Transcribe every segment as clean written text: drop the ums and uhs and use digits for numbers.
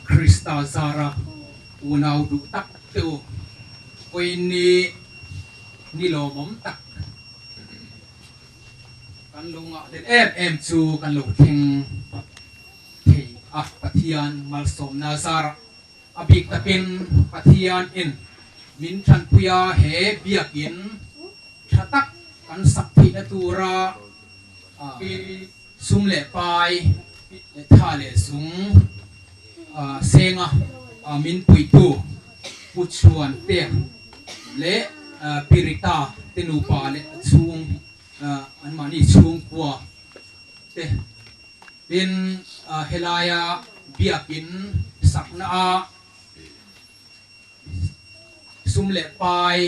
Krista Zara unaw du tak tu oi ni lo mom tak kan lunga den em chu kan lo thing thei a pathian malsom nazara abik takin pathian in min than puya he biakin thatak kan sakthi na tura sumle pai thale sung senga min puitu puchuan te le pirita tenupa le chung an mani chung kwa te bin helaya biakin sakna a sumle pai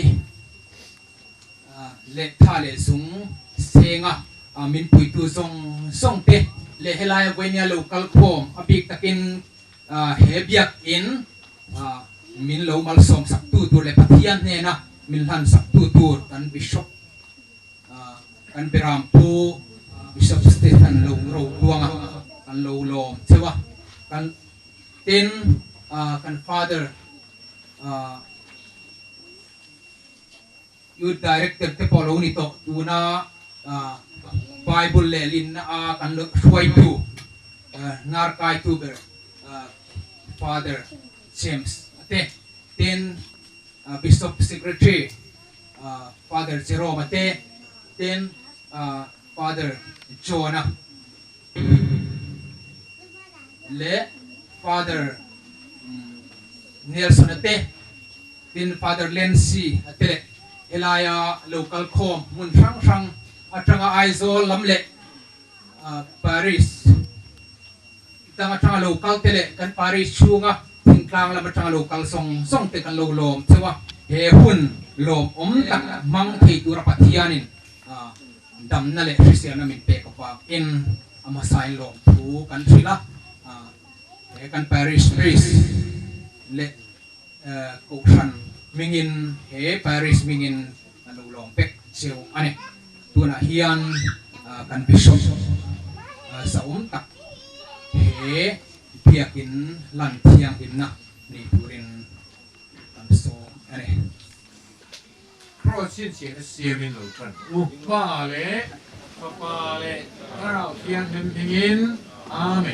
le thale sung senga min puitu song te le helaya wenya local form abik takin he biak in min lo mal som sak tu tur le pathian ne na min han sak tu tur kan bishop kan beram pu bishop Stephen lo ro luanga kan lo lom chewa kan tin kan father youth director te polo ni to tuna Bible le lin na kan lo suai tu ngar kai tu ber Father James ate then Bishop Secretary Father Jerome ate then Father Jonah le Father Nelson ate then Father Lency ate Elaya local com mun sang atanga aizol lamle Paris tanga tanga local tele kan Paris chunga thingklang la tanga local song te kan lo lom chewa he hun lom tak mang thei tura pathianin dam na le Christian min pe ka pa in amasai lom thu kan thila he kan Paris priest le ko khan mingin he Paris mingin lo lom pek cheu ane tuna hian kan bishop sa tak he biakin lan thiang inna ni turin kan so ane Cross sin的写明楼看，法嘞，法嘞，阿老天很平安，阿门。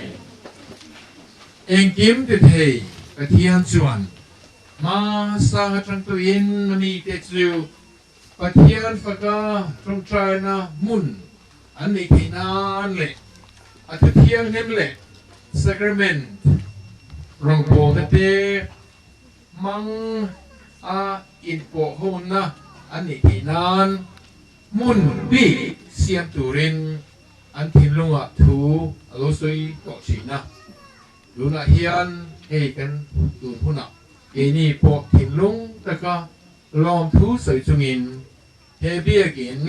应今的天，个天转，马上张ตัวอินมันนี่เด็กจิ๋ว个天发个中ใจนะมุนอันนี้ที่นานเลยอันที่เที่ยงนี่เลย sacrament รองโปตเตมังอินโปโฮนะอันนี้ที่นานมุนบีเสียมตุรินอันที่ลุงอ่ะทูอโลซุยกอชินะลุงอ่ะเฮียนเอกันตูนหุ่นอ่ะเอนี่พวกที่ลุงแต่ก็ลองทูใส่จุงินเฮเบียกิน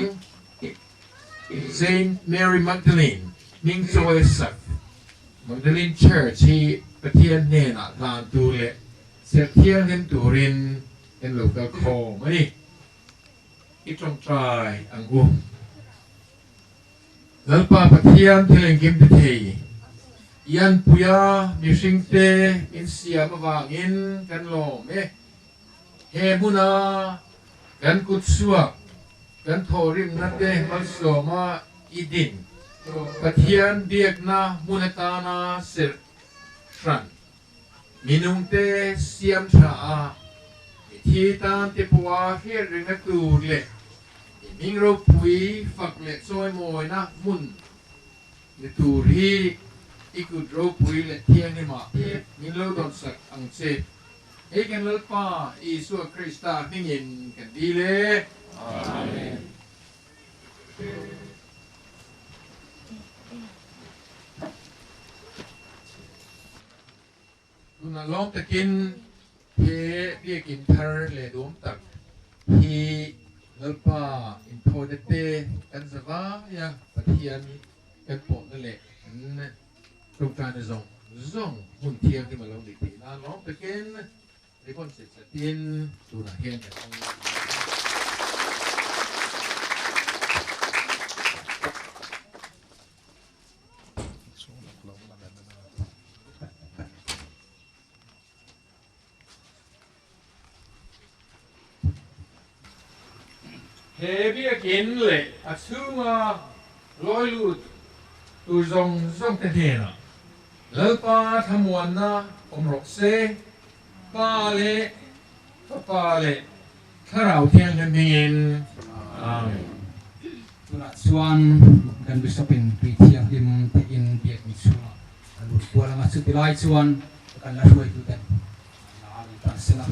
Saint Mary Magdalene มิงโจเอสัก Magdalene Church ที่ประเทศเนี่ยนะลานตูเละเสียเที่ยงเห็นตูรินเห็นลูกกระโคมาดิอีตรงใจอังกุแล้วป่าประเทศที่เล่นเกมที่ไทยยันปุยามิสิงเตอินเสียมาวางอินกันโลมเฮมุนากันกุศลกันโทริมนัดเดมัลโซมาอีดินประเทศเบียกนามุนตานาเสรชันมินุงเตเสียมชาที่ตามที่ปัวเฮียรินักตูเละมิงรูปุยฝักเละซอยมอยนะมุนในตูรีอีกุดรูปุยเละเทียงนี่มามิงรูดอนสักอังเซเอกันลลป้าอีสัวคริสตาพิงินกันดีเลยอาเมนคุณลองตะกินเฮเรียกินทาร์เลดวมตักฮีลลป้าอินโทเดเตกันสวายาปะเทียนกันปนนั่นแหละตรงกลางzongหุ่นเทียงที่มาลองดีๆนะลองตะกินในคนเสร็จสตินดูหน้าเฮียนกัน thế biết kiến lệ à xương lối lụt tu dòng dòng tên hiền à lỡ pa tham quan na ông rọc xe pa lệ thà rào thiên thân hiền amen tuna chuan kan bi sapin pi thiang lim te in biak mi chu alu tuala ma chu tilai chuan kan la ruai tu ten na ali tan sela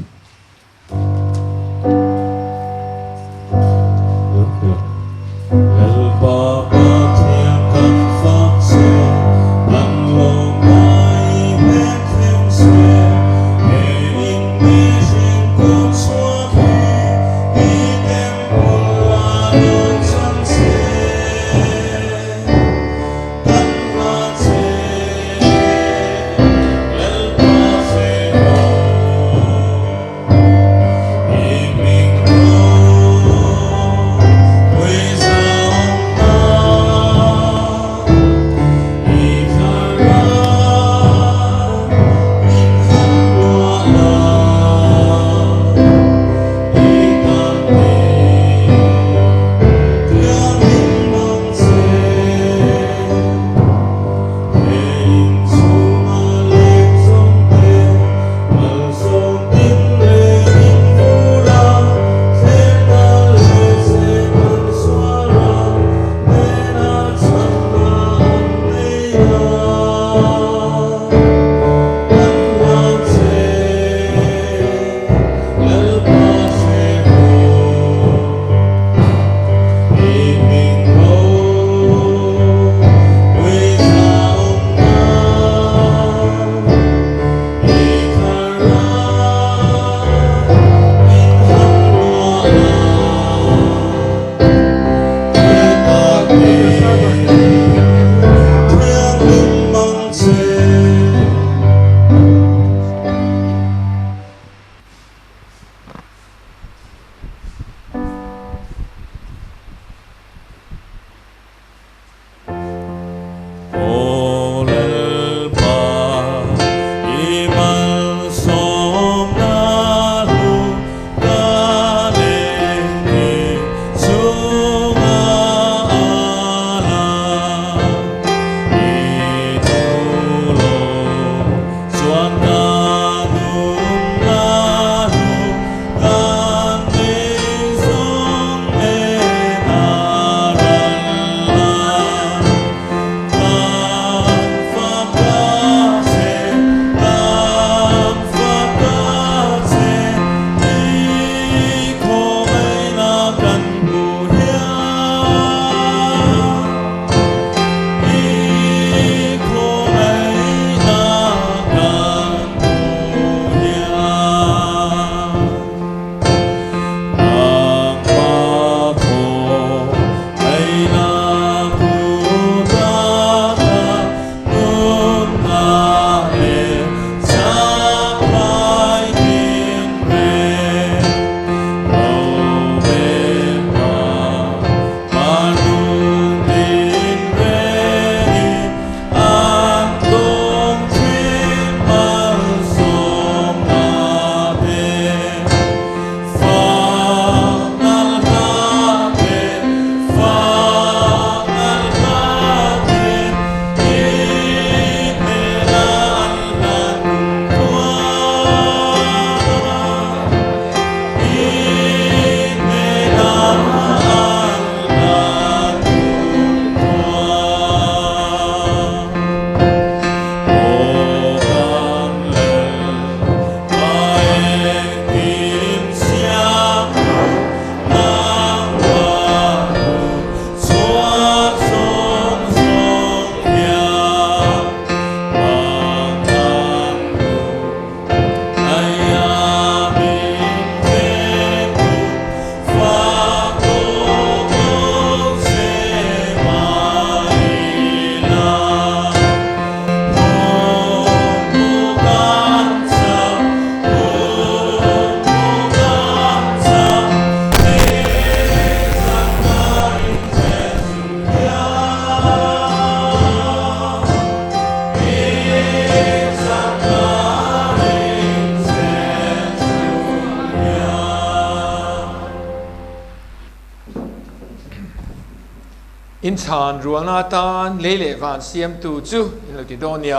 อินชานรัวนาตานเลเลวานเสียมตูจูอินลติโดเนีย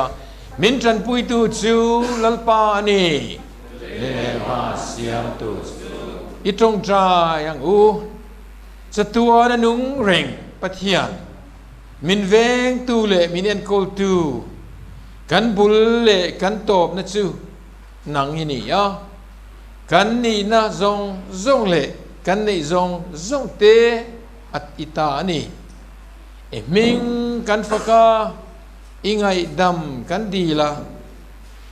มินจันปุยตูจูลัลปานีเลเลวานเสียมตูอิตรงจายังอูจะตัวนันุงเร่งปะเทียนมินเวงตูเลมินเอ็นโกลตูกันบุลเลกันตบนะจูนังฮินียะกันนี่นะซงเลกันนี่ซงเตอัตอิตานีมิงกันฟกาอิงไงดำกันดีละ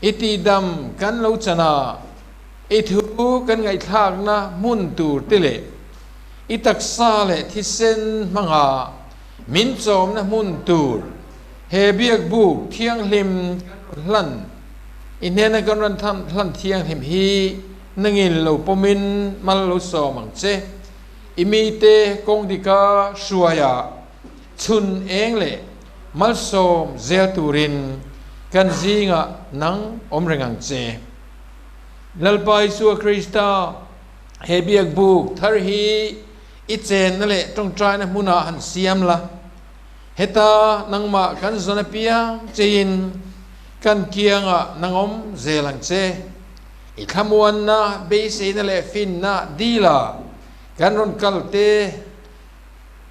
อิติดำกันเลวชนะอิทูกันไงทางนะมุนตูติเลอิตักซาเลที่เส้นมังหามินโจมนะมุนตูเฮเบียกบุกเทียงลิมลันอินเนนกันรันทันลันเทียงลิมฮีนังอินโลปมินมัลโลโซมังเจอิมีเตกงดิกาชัวยาชุนเองเลยมัลโซมเซตูรินกันซีงะนังอมเริงังเจลัลปายสัวคริสตาเฮเบียกบุกทาร์ฮีอิเจนนั่นแหละต้องใจนะมุนาหันเสียมละเฮตานังมากันซอนเปียจีนกันเกียงะนังอมเซลังเจอีขมวนนะเบสีนั่นแหละฟินนะดีละกันรอนกัลเต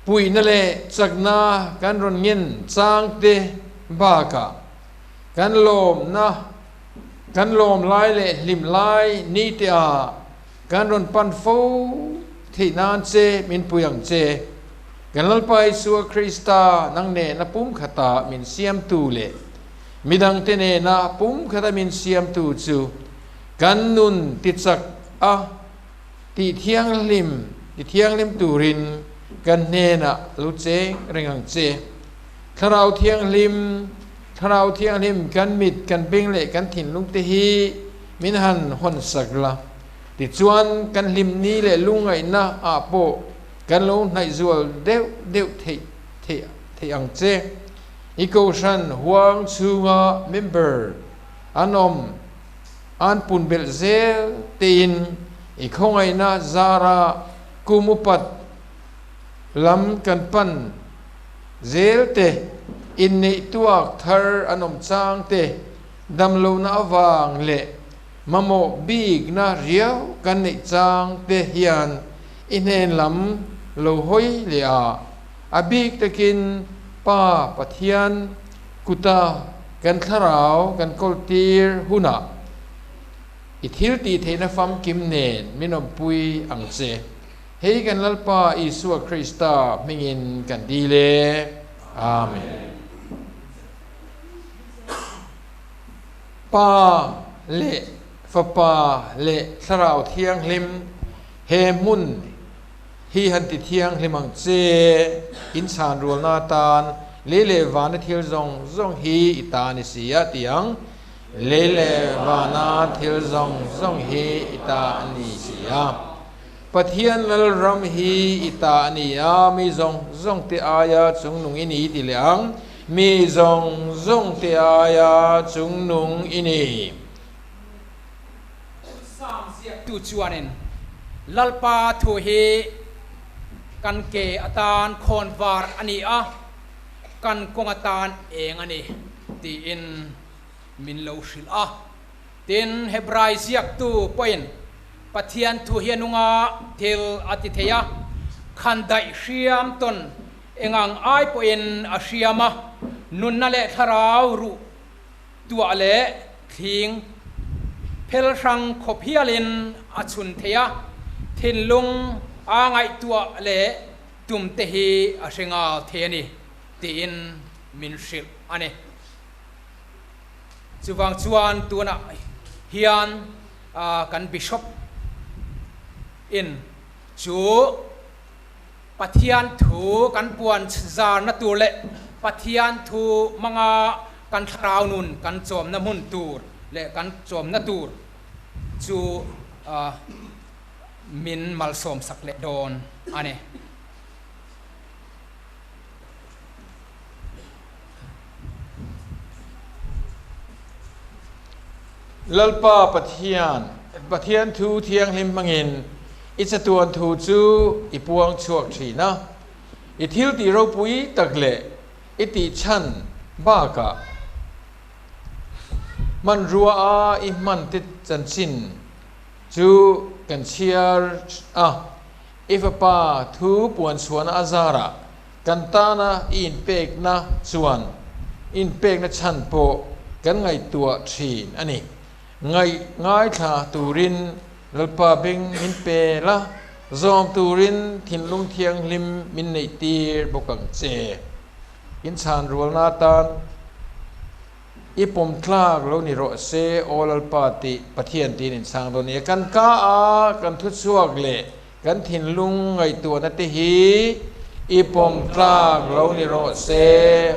ปุยนั่นแหละจักนากันรอนเงินจางเตบากะกันลมนะกันลมลายเละลิมลายนิตยากันรอนปันฟูที่นานเจมินปุยังเจกันลไปสัวคริสตานังเนนะปุ่มขตามินเสียมตูเลมิดังเตเนนะปุ่มขตามินเสียมตูจูกันนุนติดจักอะติเทียงลิมตูรินกันเนนะลุเจเริงังเจถ้าเราเทียงลิมกันมิดกันเบ่งเละกันถิ่นลุงเตฮีมินหันหอนสักละติดจวนกันลิมนี้เละลุงไงนะอาโปกันลงในจวลเดวเทอังเจอีโกชันหวงชูงาเมมเบอร์อันอมอันปุนเบลเซลตีนอีกงไงนะซารากุมุปัดลำกันปันเซลเตอินนิตัวทาร์อันอมจางเตดำโลนาอวางเละมะโมบีกนาเรียวกันนิจางเตฮิยันอินเฮนลำโลหอยเลียอาบีกตะกินป้าปะเทียนกุตากันขราวกันกอลตีร์หุนาอิทิลตีเทนฟัมกิมเนนมินอมปุยอังเซเฮกันลัลปาอิสุคริสตามิงินกันดีเลอาเมนป้าเลฟป้าเลสราวเทียงลิมเฮมุนฮีฮันติเทียงลิมังเจอินชานรัวนาตานเลวานเทียลซงฮีอิตานิสิยาติยังเลวานาเทียลซงฮีอิตานิสิยาปะเทียนลลรัมฮีอิตานิยามีซงเตอายาจุงนุงอินีติเลงมีซงเตอายาจุงนุงอินีtu chuanin lalpa thu hi kan ke atan khon var ani a kan kong atan eng ani ti in min lo shil a tin hebrai siak tu point pathian thu hianunga thil atitheya khandai hriam ton engang ai point a hriama nunna le tharau ru tua le thingเพลรังขบเฮียลินอาชุนเทียทินลุงอาไงตัวเละตุมเตฮีอาเชงาเทียนี่ตีนมินชิลอันนี้จุวังจวนตัวน่ะเฮียนกันบิชอปอินจูปะเทียนถูกันปวนซาร์นตัวเละปะเทียนถูมังอากันทราวนุนกันโจมน้ำมุนตูรและกันโจมนาตูรจูมินมัลสมสักเล็ดโดนอันนี้ลัลปาปะเทียนทูเทียงลิมมังอินอิสตัวทูจูอีปวงชวกทีนะ อิทิลตีเราปุยตักเละอิติชันบ้ากะมันรัวอิมันติดจันชินจูกันเชียร์อิฟปาทูปวนสวนอาซาระกันตานะอินเป็กนะสวนอินเป็กนะชันโปกันไงตัวชีนอันนี้ไงง่ายท่าตูรินลปาเบงมินเปละซอมตูรินทินลุงเทียงลิมมินในตีบกังเจอินชานรัวนาตานอีปมคลากแล้วนี่รอเซโอลปาติปะเทียนตีนินสางตัวนี้กันก้ากันทุสวกเละกันทินลุงไงตัวนัตหีอีปมคลากแล้วนี่รอเซ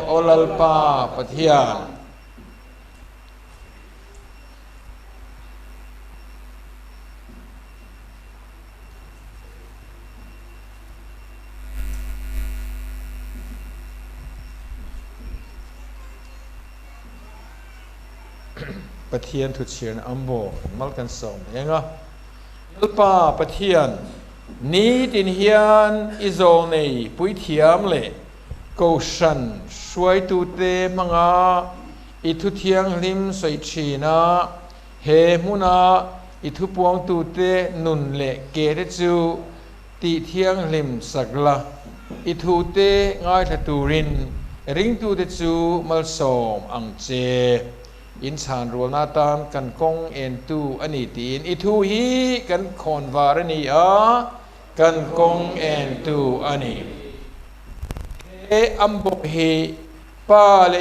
โอลปาปะเทียนปะเทียนทุเชียนอัมโบมัลกันสมเองอ่ะลป้าปะเทียนนี้ดินเฮียนอิโซเนปุยเทียมเล่กูชันช่วยตูเตมังอาอิทุเทียงลิมสวยชีนาเฮมุนาอิทุปวงตูเตนุนเล่เกเรจูติเทียงลิมสักละอิทุเตง่ายทัตูรินริงตูเตจูมัลสมอังเจอินชานรัวนาตานกันกงเอ็นตูอันนี้ตีนอิทูฮีกันคอนวารณีกันกงเอ็นตูอันนี้อัมบกเฮปาเล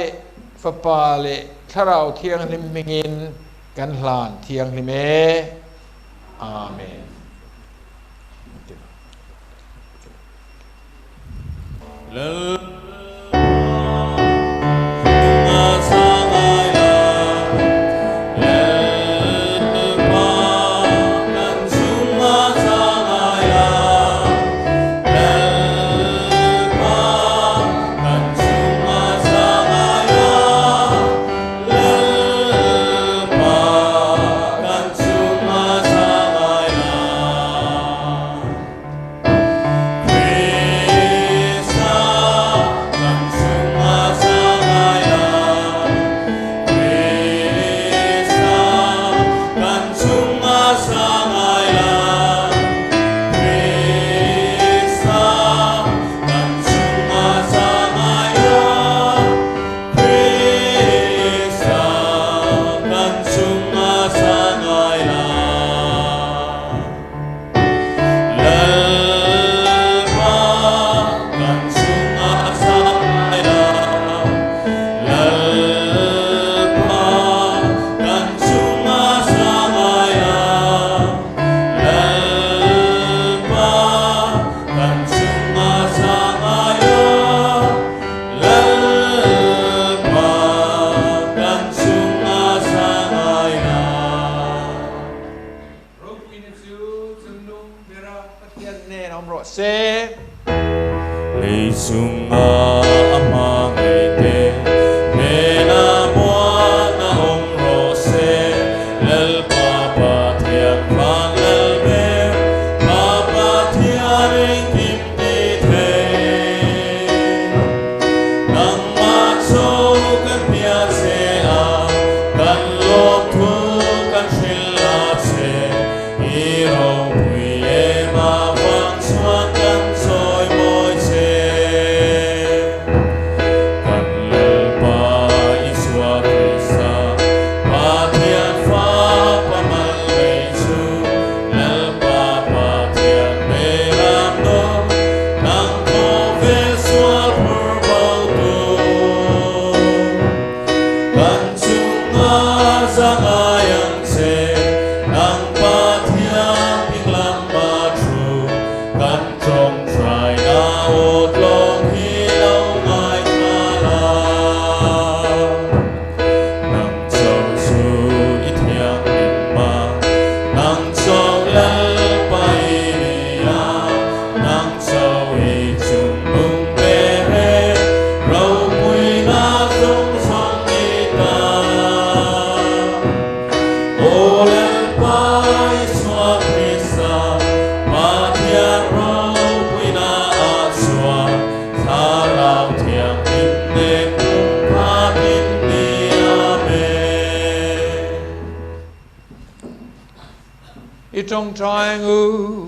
ฟปาเลถ้าเราเทียงลิมมิงินกันหลานเทียงลิเมอาเมนOleh Pai Swami Sa Madhyara trong trai ngư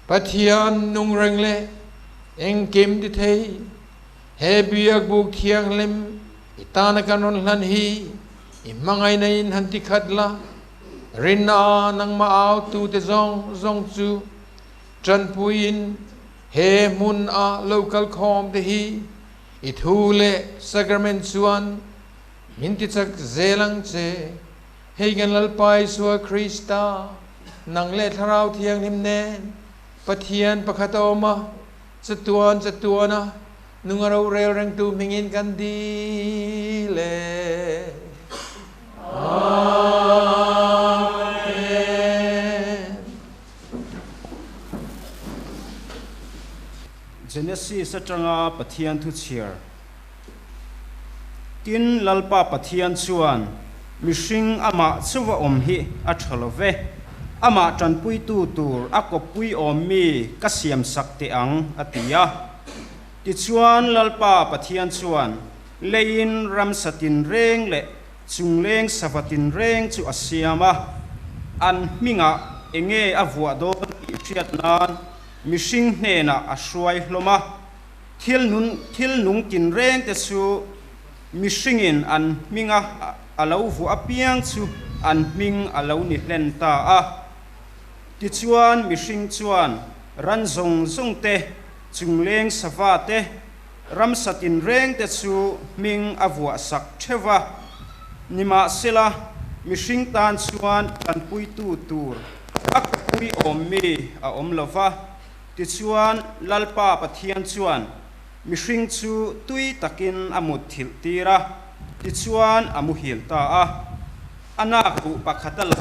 Bát thiên nung rừng lệ Anh kim đi thấy He biyak buk thiang lim Itana kanon lan hi Imangay na in hanti kadla Rina nang maaw tu te zong zong chu Tran puin He mun a local com te hi Ithule sacrament suan Minti chak zelang che He gan lalpai suwa Krista Nang le tharau thiang nim nen Pathian pakhatoma Chatuana Nung araw reo rang tumingin kandile Amen. Genesis atanga pathian thu chiar tin lalpa pathian chuan mishing ama chuwa hi athalove ama tanpui tu tur akopui mi kasiam sakte ang atia ti chuan lalpa pathian chuan lein ramsatin reng le chungleng savatin reng chu asiama an minga enge avua don thiatnan mishing hena ashuai hloma thil nung kin reng te chu mishingin an minga alo vu apiang chu an ming alo ni hlen ta a ti chuan mishing chuan ran zong te chungleng sava te ramsatin reng te chu ming avua sak theva nima sela mishing tan chuan kan pui tu tur akpui mi a lova ti chuan lalpa pathian chuan mishing chu tui takin amut thil tira ti chuan amu hil ta a anaku pakhatala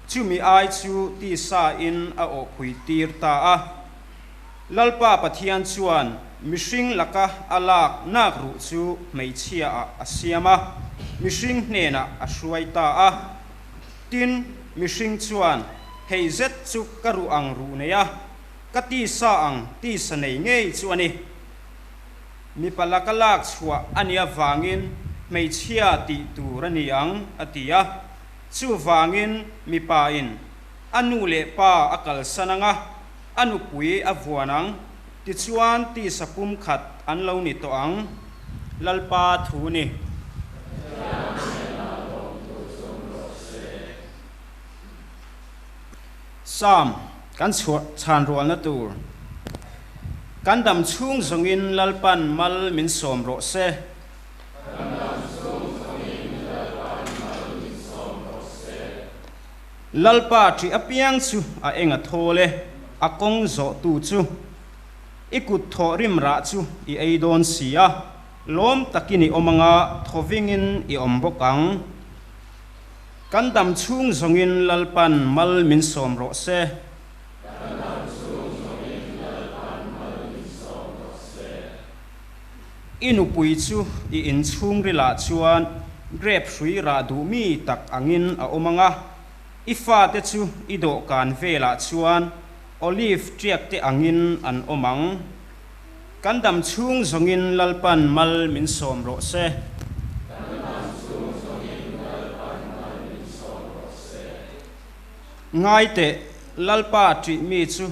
chumi ai chu ti sa in a o phui tir ta a lalpa pathian chuan mishing laka alak nak ru chu meichia a asiama mishing hnena a hruai ta a tin mishing chuan heizet chu karu ang ru neya kati sa ang ti sanei ngei chu ani mi palakalak chua ania wangin meichia ti turani ang atia chu wangin mi pain anu le pa akal sananga anu pui avuanang ti chuan ti sapum khat an lo ni to ang lalpa thuni Sam kan chan rol na tur kan dam chung zongin lalpan mal min som ro se lalpa tri apiang chu a enga thole akong zo tu chu ikut tho rim ra chu I eidon sia lom takini omanga thovingin I ombokang kan dam chung zongin lalpan mal min som ro se inu pui chu I in chung rila chuan grep hrui ra du mi tak angin a omanga ifa te chu ido kan vela chuan olive triak te angin an omang kan dam chung zongin lalpan mal min som ro se ngai te lalpa tri mi chu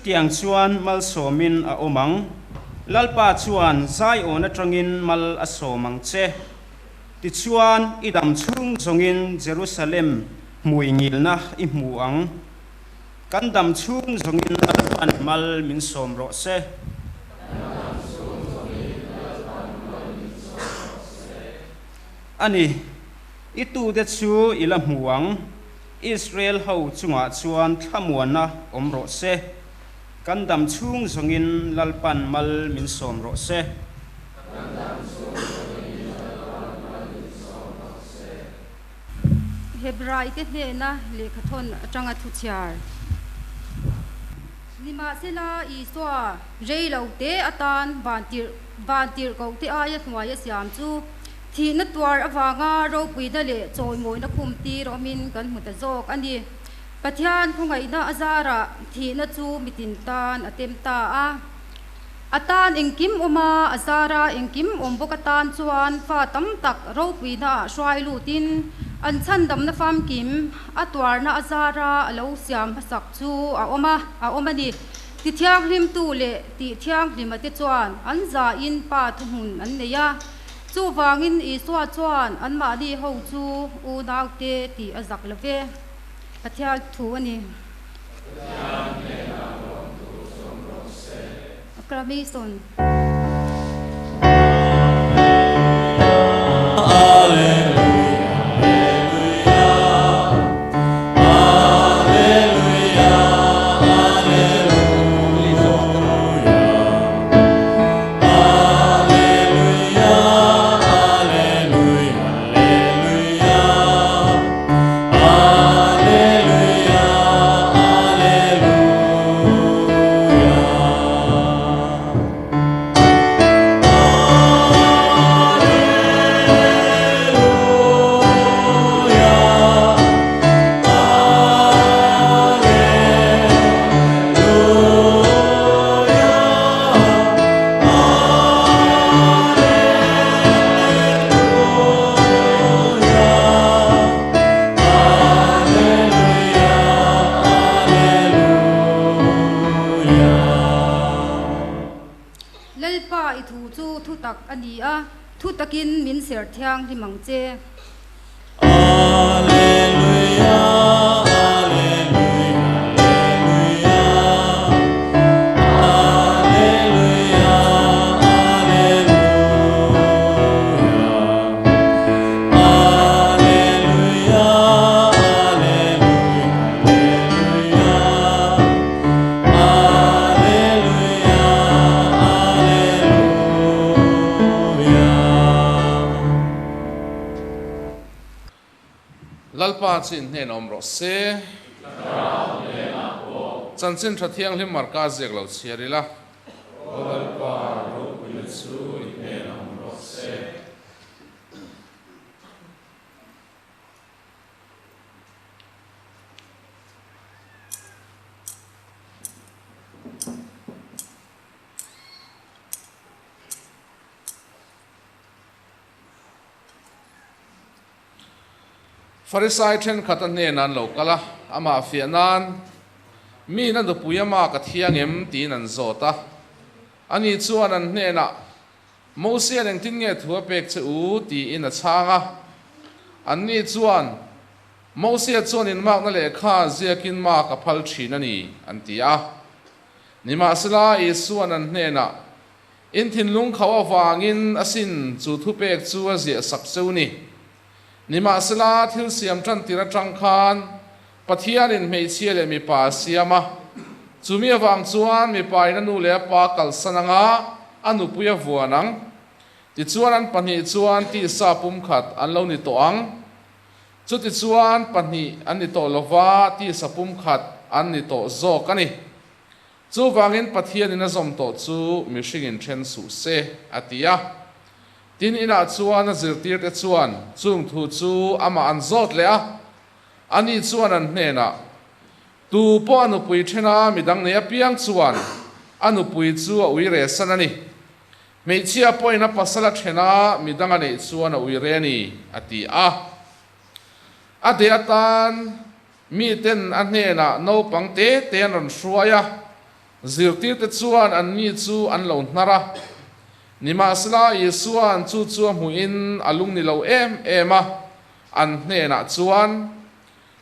tiang chuan mal somin a omang lalpa chuan zai on atangin mal asomang che ti chuan idam chung zongin Jerusalem muingilna I muang kan dam chung zongin lalpan mal min som ro se ani itu de chu ila muang Israel ho chunga chuan thamuana omro se kan dam chung zongin lalpan mal min som ro se Hebrai te hna le khathon atanga thu chiar nima sela I swa reilo te atan bantir ko te aya thwaya siam chu thi na twar awanga ro pui da le choi moi na khum ti ro min kan muta jok ani pathian khungai na azara thi na chu mitin tan atem ta a atan engkim oma azara engkim ombokatan chuan fa tam tak ro pui na shwai lu tin an chan dam na fam kim atwar na azara alo siam hasak chu a oma ni ti thiang hlim tu le ti thiang hlim ate chuan an za in pa thumun an neya chu wangin I swa chuan an ma ni ho chu u naw te ti azak lave pathial thu ani akramison ani a thu takin min ser thiang hi mang che Alleluia Alleluia Alleluia Alleluia lalpa chin hnen om ro se chan chin tha thiang hlim mar ka zek lo chiarila lalpa ro pui chu hnen om ro se Farisai then khatan ne nan lo kala ama fianan mi na do puyama ka thiangem ti nan zota ani chuan an hne na Moses ang tin nge thua pek che u ti in a changa anni chuan Moses chuan in mak na le kha ziakin ma ka phal thin ani an tia ni ma sala Isuan an hne na in thin lung khawa wangin asin chu thu pek chu a zia sak cheu ni Nima sila thil siam tran tira trang khan pathian in mei chia le mi pa siama chumi awang chuan mi pa ina nu le pa kal sananga anu puya vuanang ti chuan an pani chuan ti sa pum khat an lo ni to ang chu ti chuan pani an ni to lova ti sa pum khat an ni to zo kani chu wangin pathian ina zom to chu mi hringin then su se atia tin ina chuan a zirtir te chuan chung thu chu ama an zot le a ani chuan an hne na tu po anu pui thena midang ne apiang chuan anu pui chu a ui re san ani meichia poina pasala thena midang ane chuan a ui re ni ati a ade atan mi ten an hne na no pangte ten ron hruaya zirtir te chuan an ni chu an lo hnara Nima sila Isuan chu muin alung ni lo ema an hne na chuan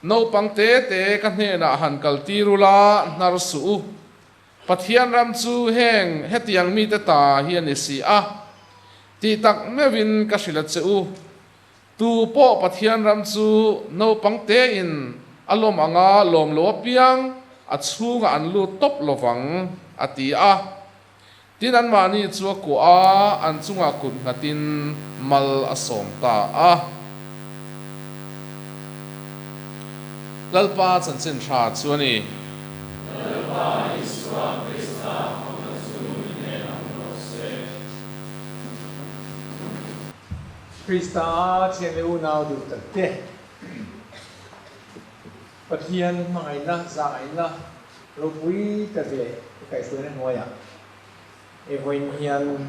no pangte te kan hne na han kaltirula nar su pathian ram chu heng hetiang mi te ta hian isi a ti tak mevin ka hrila cheu tu po pathian ram chu no pangte in alom anga lom lo piang a chunga an lu top lovang ati a tin an mani chuwa ko a an chunga kun ngatin mal asom ta a lalpa chan chen tha chuani lalpa iswa krista Krista chen le u nau du ta te pathian mai na zai na ro pui ta de kai su na ngoya Evoin hian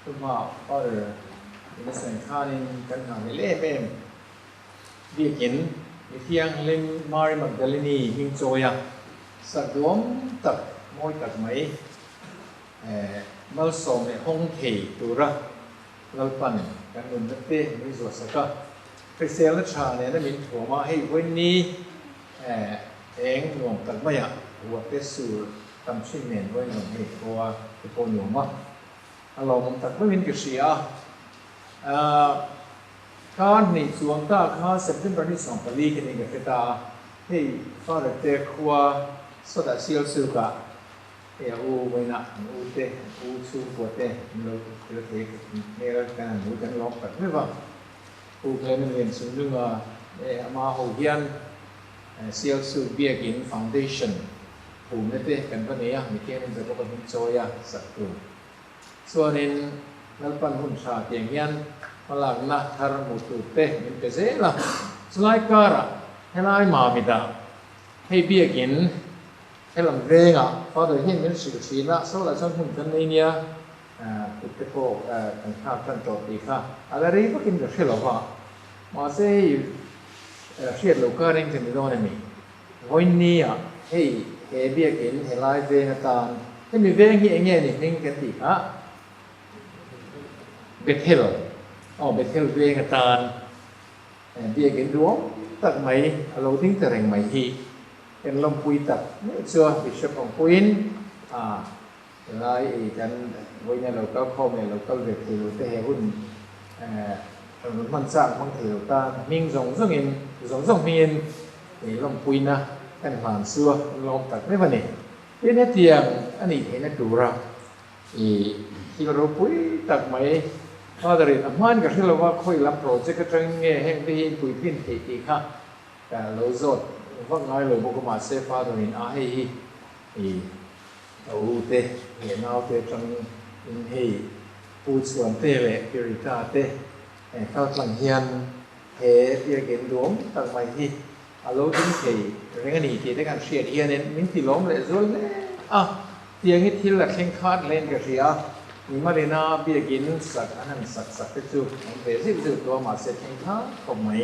tuma or in sen khanin kan na le mem việc kiến thiêng linh Mary Magdalene hình choya sát đốm tập môi tập mấy mal som ne hong thei tura lalpan kan nun te mi zo saka Chrisel na cha ne na min thoma hei wen ni eng nuam tak maya wa te su tam chin nen wen nuam hei ko te po nuam ma alo mong tak ma min ki sia kan ni chuang ta kha September ni som pali ki ni ga ta hei fa te khwa so da sial su ka u với nặng u tê u su của tê lâu lâu thế nghe là cái mũi cái lót phải biết không u cái mình liền xuống đường mà hồ hiền siêu su bia kiến foundation u mới tê cần cái này mình kia mình sẽ có cái chơi à sạch tu cho nên nếu bạn muốn xả tiền hiền mà làm na thar một tu tê mình cái gì là slide cara hay là mà mình đã hay bia kiến cái làm về ngã, phá đời hiện mình sử dụng là sau là trong hình thân này nha, cái cô cần khá cần trộn đi khá, ở đây có kinh được xe lộc à, mà sẽ xe lộc cái này thì mình đâu này mình, với nia, hey bây giờ cái lại về người ta, cái mình về nghe nghe này mình cái gì khá, Bethel, Bethel về người ta, bây giờ cái đúng, tất mấy, lâu tiếng từ thành mấy hi cái lông quy tập xưa Bishop of Queen lạiกันvới nhà lâu cao không này lâu cao việc thì thế hệ hunมันสร้างบางทีตามิ่งรองมินนี่ลงปุยนะกันผ่านเสื้อลงตัดไม่วันนี้ที่นี่เตียงอันนี้เห็นดูเราที่เราปุยตัดไหมพอแต่เรื่องมันก็ที่เราว่าค่อยรับโปรเจกต์ก็จังเงี้ยแห่งที่ปุยพินที่ค่ะแต่เราสดว่าง่ายเลยพวกมาเซฟาตัวนี้ให้เอาเตะเห็นเอาเตะจังให้ผู้ส่วนเตะเลยพิริตาเตะเข้าหลังเฮียนเฮเรียกเห็นดวงตั้งไว้ที่อารมณ์ที่เรื่องนี้ที่ได้การเสียเฮียนเนี่ยมิ้นที่ล้มเลยส่วนเลยเตียงที่ที่หลักเข่งขาดเล่นกับเสียมีมาเรน่าเบียกินสักอันนั้นสักไปจู่เบสิกจู่ตัวมาเซฟเข่งขาดก็ไม่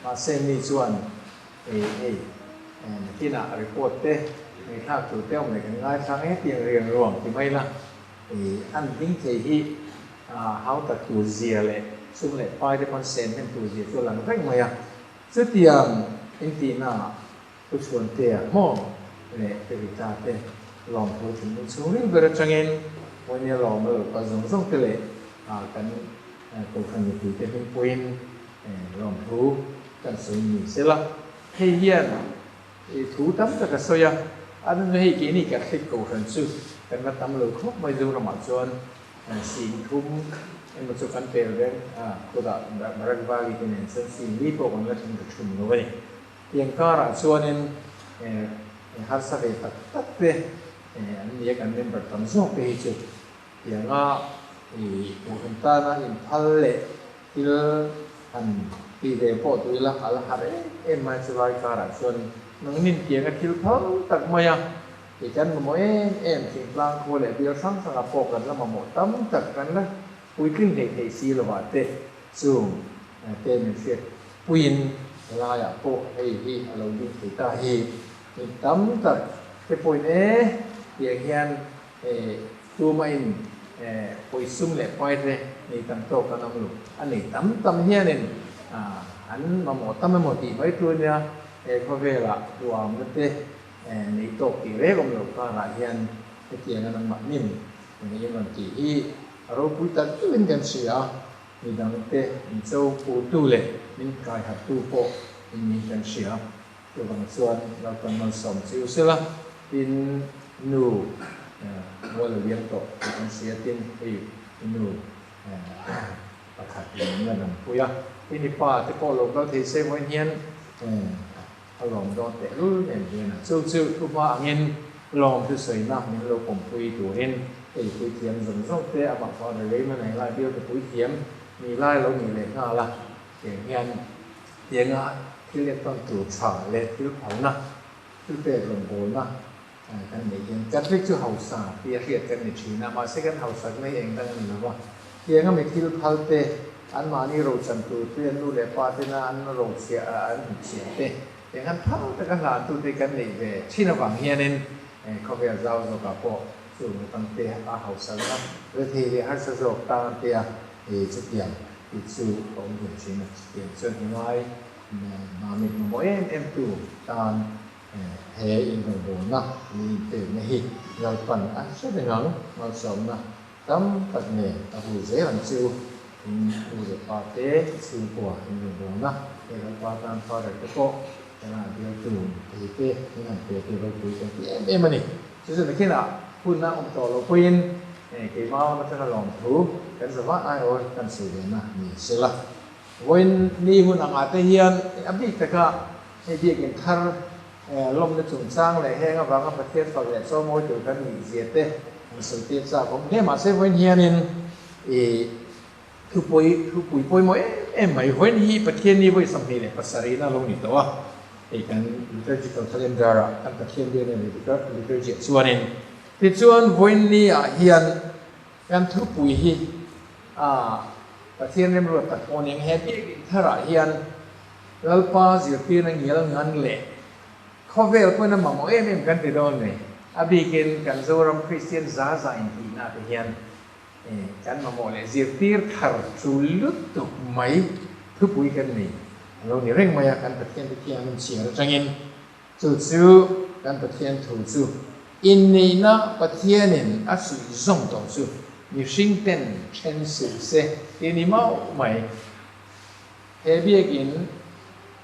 มาเซฟนี่ส่วนที่น่ารีพอร์ตเต้ในท่าตัวเต้าในกันง่ายครั้งนี้เตียงเรียงรวมที่ไม่ละอันทิ้งที่เขาตัดตัวเสียเลยซึ่งเลยไปได้คอนเซนต์เป็นตัวเสียตัวหลังแรกมาซึ่งเตียงอินทีน่าผู้ชวนเตียงมองเลยเป็นวิจารณ์เต้ลองพูดถึงส่วนนี้ก็จะจังเงินวันนี้ลองมาก็ส่งเตเลยกันตัวขันอยู่ที่เป็นพอยน์ลองพูดกันส่วนนี้เสร็จละให้เฮียนถูตั้มแต่ก็สวยอันนั้นให้กินนี่ก็คิดกูขันสู้กันมาตั้มเลยครบไม่ดูเราหมดจนสิ่งทุ่มมันจะกันเปลี่ยนเรื่องก็ได้บริบาลที่เนี่ยสิ่งนี้พวกมันก็ถึงจะชุ่มลงไปยังก็รักส่วนนั้นฮัตสเวตัดตัดไปอันนี้กันเป็นแบบตั้มส่งไปจุดยังก็บุคคลตานะอินพัลเล่ที่อันที่เดี๋ยวพอตัวละอัลฮาร์มาสบายการะส่วนนังนินเกี่ยงกับทิลพัลตักมายังที่ฉันมาโมสิ่งกลางโคเลยเดียวซ้ำสังกับพอกันแล้วมาโมตั้มตักกันแล้วปุยขึ้นเด็กซีละว่าเตะซูมเตะมันเสียปุยนลายอ่ะโปให้เราดูที่ตาเฮตั้มตักไปปุยเกี่ยงยันตัวมันปุยซุ่มเล็บไปเลยนี่ตั้งโตกันน้ำลูกอันนี้ตั้มเฮียนี่อันมาหมดตั้มไม่หมดที่ไปตัวเนี่ยพอเวลาตัวมันเตะนี่โตกี่เรื่องลูกก็หลายเฮียนเกี่ยงกันมันนิ่มนี่มันกี่เราพูดกันตื่นกันเสียมีดังเตะมีเจ้าปูตู้เลยมีกายหัดตู้โปมีกันเสียตัวบางส่วนเรากำลังสอนซิวเสียละเป็นนูวัวเลี้ยงโตกันเสียเป็นนูประคัดเงินนั่นคุยที่นี่ป้าที่พ่อเราที่เซมไว้เฮียนอารมณ์โดนแต่รู้เนี่ยซื่อทุกว่าเงินลองที่สวยนะเงินเราผมคุยตัวเห็นคุยเทียมสมส่งเตะบางคนเลยมันไหนไล่เบี้ยวแต่คุยเทียมมีไล่เรามีเลยน่าละอย่างเงี้ยอย่างอ่ะที่เรียกต้องจูบฉาเลยที่เขานะที่เตะลงโบนะกันเนี่ยยังจัดเรียกชื่อเฮาสาเปียเรียกกันในชีนะมาเสกันเฮาสักไม่เองตั้งนั้นนะว่าอย่างก็ไม่ที่พัลเตะ an mani ro chan tu te nu le pa te na an ro sia an sia te te han phao te kan la tu te kan nei ve china wang hianin ko ve zau zo ka po su mu tang te a hau sa na ve thi le har sa zo ta te a chu tiang ti chu ong yin chin na tiang chen ngai ma mi mo em tu tan he in do na ni te ne hi gal pan a sa de ngang ma som na tam tak ne a hu ze an chu u de pa te chu kwa in do na e gal pa tan pa de ko na dia tu te te ni an te te ro tu te em ani chu se ne na hun na om to lo pin ke ma ma ta long thu kan sa va ai o kan su de na ni se la when ni hun ang ate hian abi ta ka e bi gen thar lom na chung sang le he nga ba nga pathet fa le so mo tu kan ni je te so te sa ko ne ma se when hian in thu pui mo em mai when hi pathian ni voi sam hi le pasari na long ni to wa kan liturgical calendar kan pathian de ne liturgy chuanin ti chuan when ni a hian kan thu pui hi pathian rem ro ta on yang happy thara hian lalpa zir pi na ngel ngan le khovel ko na mamo em kan ti don ne abi ken kan zoram christian za za in ti na te hian kan mamo le zir tir thar chu lut tu mai thu pui kan ni lo ni reng maya kan pathian ti kian min sia changin chu kan pathian thu chu in nei na pathianin a su zong tong chu ni sing ten chen su se ti ni mau mai he bi again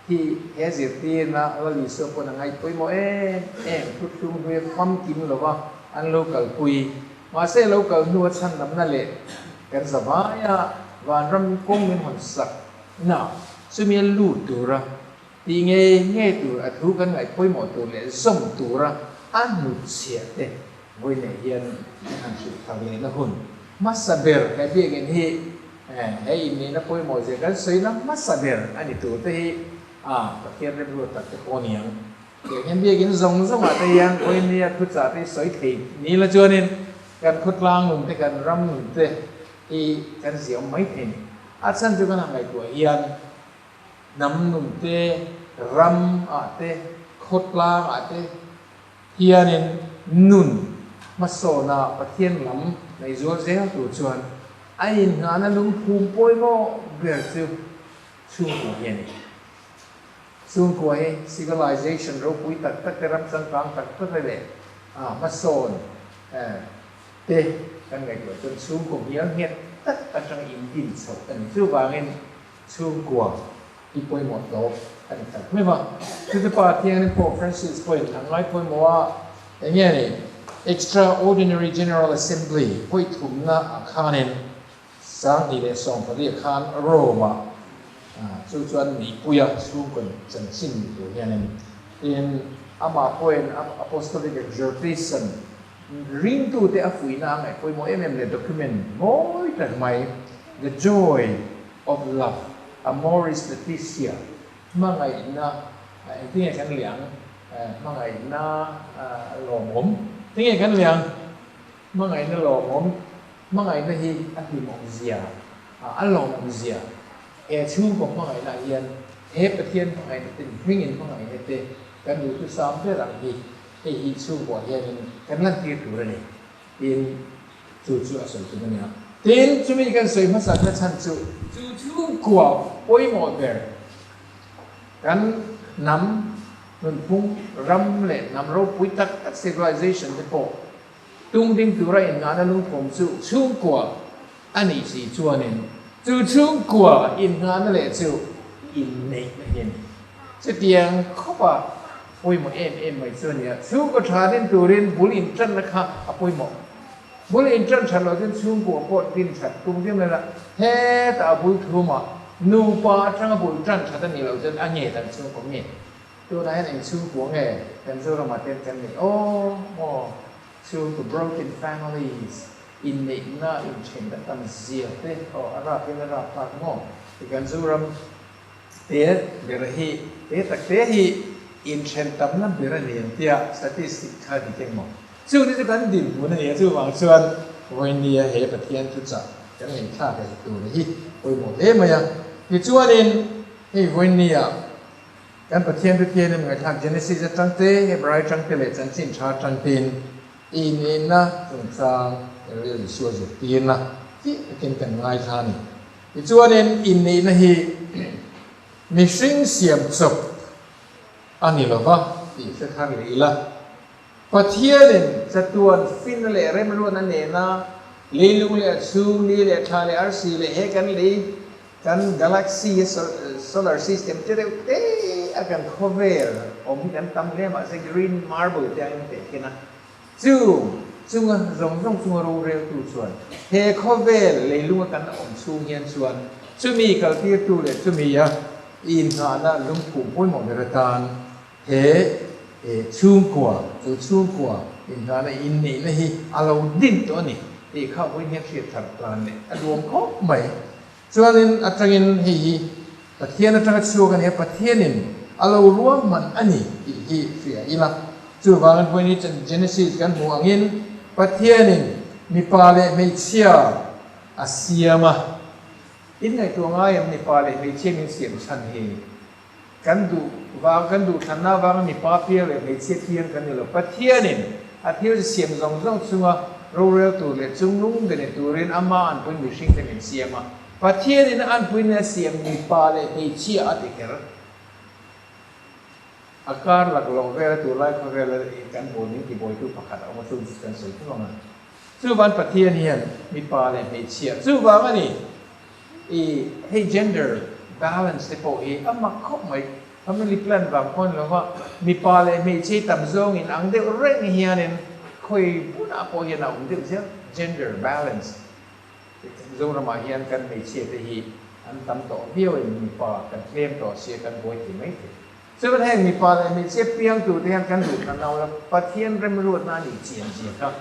thì he zir tir na la li so ko na ngai poi mo thu thu we pham kim lo wa an local pui ma se local nu chan nam na le kan zaba ya van ram kong min hon sak na su mi lu tu ra ti nge tu a thu kan ngai poi mo tu le som tu ra an nu sia te voi ne hian an su ta le na hun masaber he bi again hi he in na poi mo je kan sei na masaber ani tu te hi pathian rem ro ta te poniang ke hen bia gin zong zong ata yang oi nia khu cha te soi thei ni la chuanin kan khut lang nung te kan ram nung te i kan ziom mai thei a chan chu kan ngai tu hian nam nung te ram te khut lang te hianin nun masona pathian lam nei zo zel tu chuan ai nga na lung phum poi mo ber chu ko hian soon ko civilization ro pui tak tak ram sang kang tak tak le mason te kan ngai ko chun soon ko hiang het tak atang in din so an chu wangin soon ko ipoi mo to an tak me ma chu te pa tiang ni Pope Francis point ang lai poi mo enge ni extraordinary general assembly poi thum na akhanin sang ni le song pa ri khan Roma chu chuan ni puya chu kon chan sin tu hianin in ama point apostolic exhortation ring tu te afui na ngai poi mo le document moi tak mai the joy of love amoris laetitia mangai na tinge kan liang mangai na lo mom tinge kan liang mangai na lo mom mangai na hi a hi mong zia a lo mong zia chu ko mangai na hian he pathian mangai na tin hring in mangai na te kan du tu sam te rang hi chu ko hian kan lan ti tu ra ni in chu a so tu nia tin chu mi kan soi ma sa na chan chu ko poi mo ber kan nam nun phung ram le nam ro pui tak civilization te po tung ding tu ra in nga na lung phom chu ko ani si chuanin chu ko in nga na le chu in nei na yin chu tiang kho ba poi mo em mai chu nia chu ko tha din tu rin bul in tran na kha a poi mo bul in tran chan lo din chu ko po tin chat tung dim la he ta bul thu ma nu pa chang bul tran chat ni lo chen a nge tan chu ko nge tu na hen chu ko nge kan chu ra ma ten kan ni chu to broken families in the na in chen da tam zia te ara pe na ra pa mo kan chu ram te hi tak te hi in chen tam na bera lian tia statistic kha di keng mo chu ni kan din bu na ye chu wang chuan when ni he pathian chu cha กันเห็นชาติตัวนี้โอยหมดมายังที่จวนนี้ให้วันนี้กันประเทศเนี่ยมันทางเจเนซิสจังเตเฮบรายจังเตเลจังสินชาจังตินอินเนะสงสารเรื่องส่วนสุดตีนนะที่เป็นกันง่ายท่านที่จวนนี้อินนี้นะฮีมีสิ่งเสียมศพอันนี้หรอวะที่สักครั้งเลยละประเทศนี้จะตัวฟินอะไรอะไรไม่รู้นั่นเองนะลีลุงเลยซูลีเลยทาเลยอาร์ซีเลยเฮกันเลยกันกาแล็กซี่โซลาร์ซิสเต็มจะได้akan cover om dan tamle ma se green marble jang te kena chu chunga rong ro re tu chuan he cover le lu kan om chu hian chuan chu mi kal ti tu le chu mi ya in ha na lung pu poi mo de tan he chung kwa in ha na in ni na hi alo din to ni ti kha oi ne thia thar plan ne adom ko mai chuan in atangin hi pathian atang chu kan he pathianin alo ruam man ani hi fia ila chu wangan poini Genesis kan huangin pathianin mi pale me chia asiama in ngai tu ngai am mi pale me chia min siam chan hi kan du thana wang mi pa pia le me chia thian kan lo pathianin athil siam zong chunga ro tu le chung lung de ne tu rin ama an pun mi sing te min siama pathianin an pun na siam mi pale me chia atikera akar lag long vela tu lai ko vela kan boni ki boy tu pakhat ama tu kan sei tu nga chu ban pathian hian mi pa le me chia chu ba mani hey gender balance te po ama khop mai family plan bang kon lo wa mi pa le me chi tam zong in ang de reng hian en khoi puna po hian au de gender balance zong ra ma hian kan me chi te hi an tam to bio mi pa kan claim to sia kan boy ti maiซึ่งประเทศมีปาเลยมีเชฟเปียงตัวเทียนกันดูกันเอาแล้วประเทศเริ่มรู้ว่านี่เจียนครับ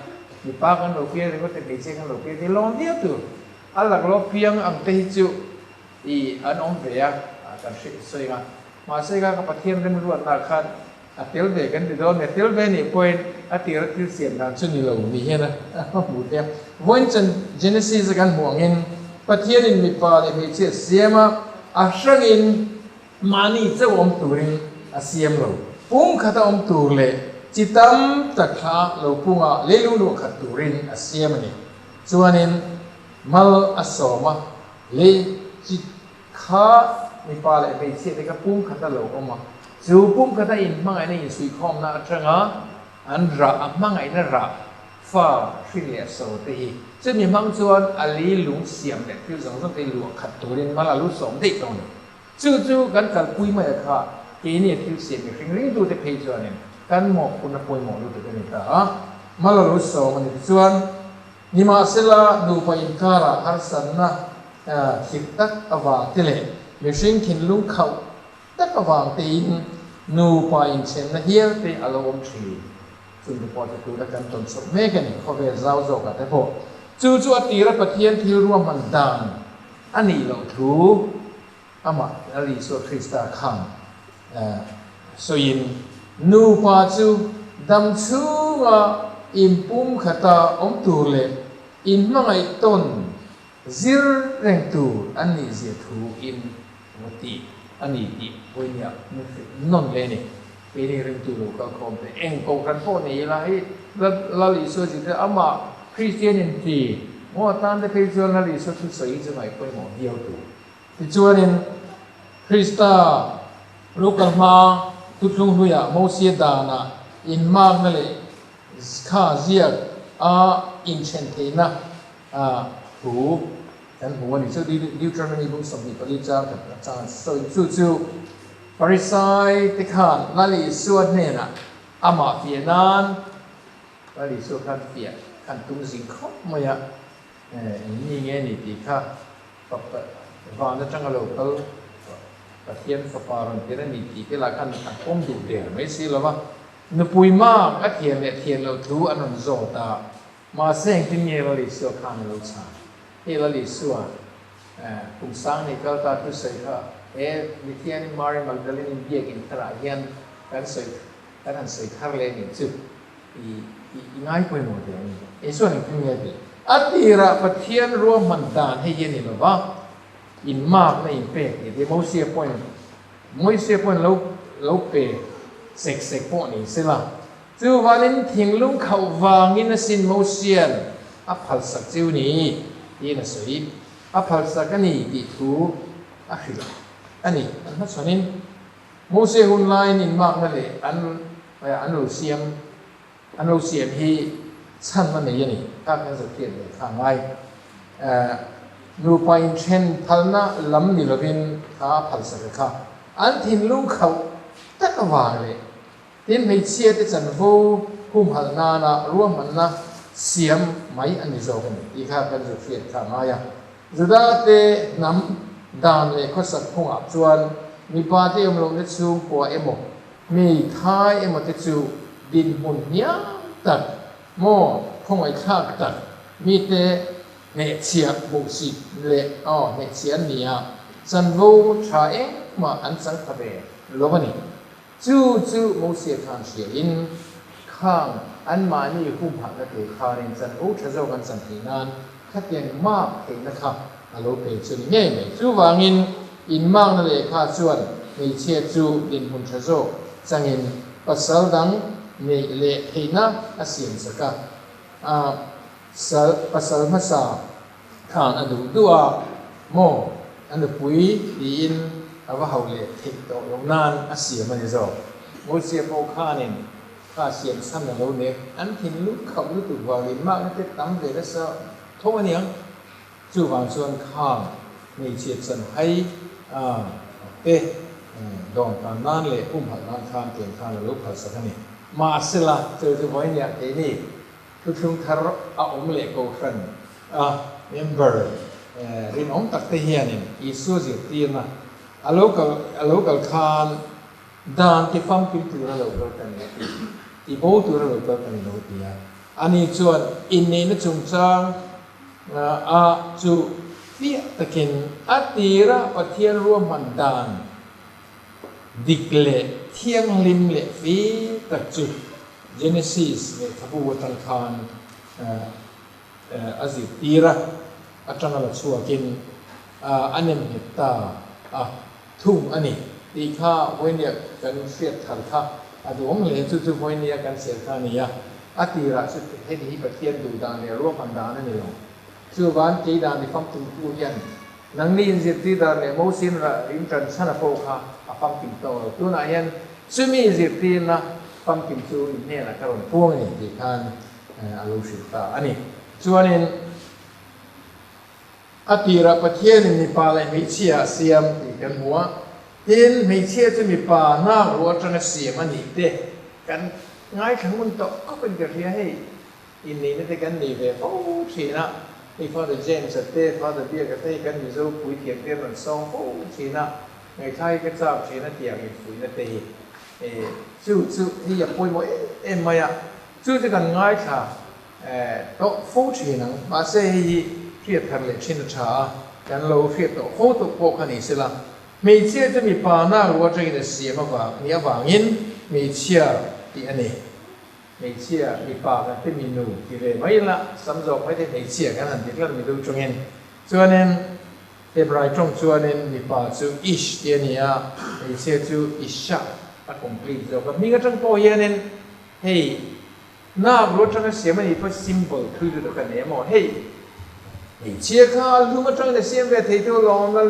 มีปากันเราเพียงหรือว่าแต่มีเชฟกันเราเพียงที่ลองเดียวตัวอันหลักเราเพียงอันที่จุอันองเบียกันสวยมาสวยกันประเทศเริ่มรู้ว่านาคันอันเทลเบกันดีโดนเทลเบนี่พอยอันที่เราที่เสียงดังช่วงนี้เรามีเห็นนะหมู่เดียววันจันเจเนซิสกันห่วงเงินประเทศนี้มีปาเลยมีเชฟเสียมาอัศวินมานี่เจ้าอมตุรินอาเซียมเราปุ่งขัดอมตุรเลจิตามตะขาเราปุ่งเลลุลุขัดตุรินอาเซียมนี่ส่วนนี้มัลอาสอมาเลจิตขามีปาเลไม่เสียแต่ก็ปุ่งขัดเราออกมาจูปุ่งขัดอินมังไงนี่สุยคอมนะจังอ่ะอันระมังไงนั่นระฟ้าฟิเลสโซตีจะมีมังส่วนอลีลุงเสียมเนี่ยคือสองสองตีลุขัดตุรินมาลาลุสองตีตรงนี้จู่กันกัดปุยมาค่ะทีนี้ที่เสียงฟิงริงดูแต่เพจส่วนนี้กันหมอกคุณปุยหมอกดูแต่กันนี่ตามาลาลุสองมันส่วนนิมาเซลาดูไปอินคาราฮาร์สันนะคิดตักอวางที่เล่มีสิ่งขินลุงเขาตักอวางตีนนูไปอินเชนนะเฮียที่อารมณ์ทีซึ่งพอจะดูแล้วกันตนสมเมกันนี่เขาเป็นเจ้าโจกันแต่พอจู่ตีรับประเทียนที่รวมมันดังอันนี้เราถูอามาอริโซคริสตาขังสยินนูปาจูดำชูว่าอิมปุ่มขัตาอมตูเลอินมังไอต้นซิรเร่งตูอันนี้เสียทูอินวัติอันนี้อีวันนี้นนเลยนี่เป็นเรื่องตูโลกคอมเองกูกันพวกนี้ละให้ลาลิโซจิตอามาคริสเตียนิตีว่าตอนที่เป็นจวนลาลิโซทุกสิ่งจะไม่ค่อยมองเดียวตูที่จวนนี้คริสตาลูกกันมาทุกลุงหุยโมเสสดานะอินมากนั่นเลยข้าเสียอินเชนเทนะหูฉันหัวนี่เจ้าดิวทรานมีบุญสมบูรณ์ปริจาคกับจางจู่ปริสัยที่ขันลาลิส่วนเนี่ยนะอามาเฟียนันลาลิส่วนขันเฟียขันตุ้งสิงคบมาอย่างนี่ไงนี่ที่ข้าฟังแล้วจังเราเขาประเทศสปาร์นที่นั่นนี่ที่ละกันตัดป้อมดูเดือดไม่สิหรอวะนปุยมากอัดเทียนเนี่ยเทียนเราทูอันนั้นโจตามาเสียงที่มีเราลิสัวขันเราชาเราลิสัวปุ่มสังนี่ก็ตาทุสัยค่ะวิธีนี้มาเรียนมาเรียนเบียกินตราเย็นกันสัยกันสัยคาร์เลนิจุง่ายไปหมดเลยส่วนหนึ่งที่มีอะไร อัติระปะเทียนรวมมันตานให้เย็นนี่หรอวะอินมากในอินเป็ดที่มอเสียปอนเราเปเสกพวกนี้สิละจู่วันนี้ทิ้งลุงเขาวางอินสินมอเสียนอัพพัลสักจู่นี้ยีน่ะสวยอัพพัลสักนี่ดีทูอักขิลอันนี้นั่นส่วนนี้มอเสียหุ่นลายนินมากนั่นเลยอันรูเซียมฮีชั้นมันเนี่ยนี่ข้าเป็นสักเกียรติข้างไว้นูไปเช่นพัลน่ะลำนี่เราเป็นข้าพัลสักข้าอันทิ้งลุงเขาตะกวางเลยทิ้งไม่เชี่ยที่จันฟูคุ้มหันนานะร่วมมันนะเสียมไม่อันนี้โจ้กันอีกข้าเป็นสักเกียรติข้างไว้จุดาเตน้ำดานเลยก็สักคงอับชวนมีปาที่อมลงเนซูกัวเอโมมีท้ายเอโมเตซูดินหุ่นเนี้ยตัดโม่คงไอ้ข้าตัดมีแต่เนเชียบุษิเละเนเชียเนี่ยจันวูชาเองมาอันสังขเบลบนี่จู่โมเสียข้างเสียอินข้างอันมานี่คุ้มผักกระเทยข้ารินจันอูชะโจกันสันตินานขัดแย้งมากเองนะครับอารมณ์เป็นส่วนง่ายไหมจู่วางอินมากนั่นเลยข้าส่วนมีเชียจู่ดินหุ่นชะโจจังอินปัสสาวดังมีเละเฮนะอาเซียนสักปัสสาวมาสาข้างอันดูตัวโมอันดูปุยดีอินเอาว่าเขาเละทิ้งตัวลงนานอาเซียมันจะจบโมเสียโมข้าเนี่ยข้าเสียนซ้ำอย่างเราเนี่ยอันทิ้งลุกเขาลุกตัววางอินมากนั่นจะตั้งเดือดซะทุกวันนี้จู่วางส่วนข้างมีเชียสันให้ดองการนั่นเลยอุ้มหันนั่นข้ามเตียงข้ามแล้วลุกเขาสักนี่มาสิละเจอที่วันนี้เอนี่คือช่วงทาร์อาอมเล็กโกฟันเมมเบอร์รินอมตักเทียนินอีสูจิตีนะอโลกัลคานดานที่ฟังพิจูระโลกัลกันที่โบตูระโลกัลกันโนตียอันนี้ส่วนอินนี้นะจุงจังจูเฟียตะกินอัติระปะเทียนรวมมันดานดิกเละเทียงลิมเละฟีตะจุGenesis เนี่ยขบวนตังคานอาจิตีระอัตรังละชัวกินอันนี้เหตุตาทุ่งอันนี้ตีข้าไว้เนี่ยกันเสียดขันข้าดูว่ามันเห็นสุดๆไว้เนี่ยกันเสียดข้านี่อัติระสุดให้ดีประเทียนดูดานเนี่ยร่วมพันดานนั่นเองชื่อบ้านจีดานในฟังตุ้งตู้ยันนังนี่จิตตีดานเนี่ยมูสินระอินทรันชนะโปค่ะฟังตุ้งโตตัวไหนยันซึ่งมีจิตตีนะฟังกิมจูเนี่ยนะครับพวกนี้ที่ท่านอาลูชิตาอันนี้ส่วนนี้อติระประเทศมีป่าและมีเชียเสียมที่กันหัวเห็นมีเชียจะมีป่าหน้ารัวจังเสียมันอีกเด็กกันง่ายทั้งมันโตก็เป็นกระเทียให้อินนี้นั่นกันนี่เว้ยโอ้ชีนะมีฟาดเจนสเตฟาดเบียกระเทยกันมีโซ่ปุ๋ยเทียมเทียมมันซองโอ้ชีนะในไทยก็ทราบชีนะเทียมมีปุ๋ยนั่นเองจู่ที่อยากพูดว่าไม่จู่จะกันง่ายค่ะโตฟูชีนังมาเสียเพียรทะเลชินชากันเราเพียรโตโคตรโปกันนี่สิละมีเชี่ยจะมีปานารัวจะกินเสียมาว่าเนี่ยว่างินมีเชี่ยที่อันนี้มีเชี่ยมีปากันที่มีนูที่เลยไม่ละสำหรับไม่ได้มีเชี่ยกันนั่นที่เรามีดูจงเงินส่วนนั้นเอ็บไรจงส่วนนั้นมีปาจู่อิชเดียนี่มีเชี่ยจู่อิชะcomplete แล้วก็มีกระทั่งพอเย็นเฮ้ยน่ารถจังเสียมันอีกเพราะ simple คือดูกันเนี่ยมั้งเฮ้ยเชียร์ข้าลูกมาจังเนี่ยเสียงแบบเที่ยวลองแล้ว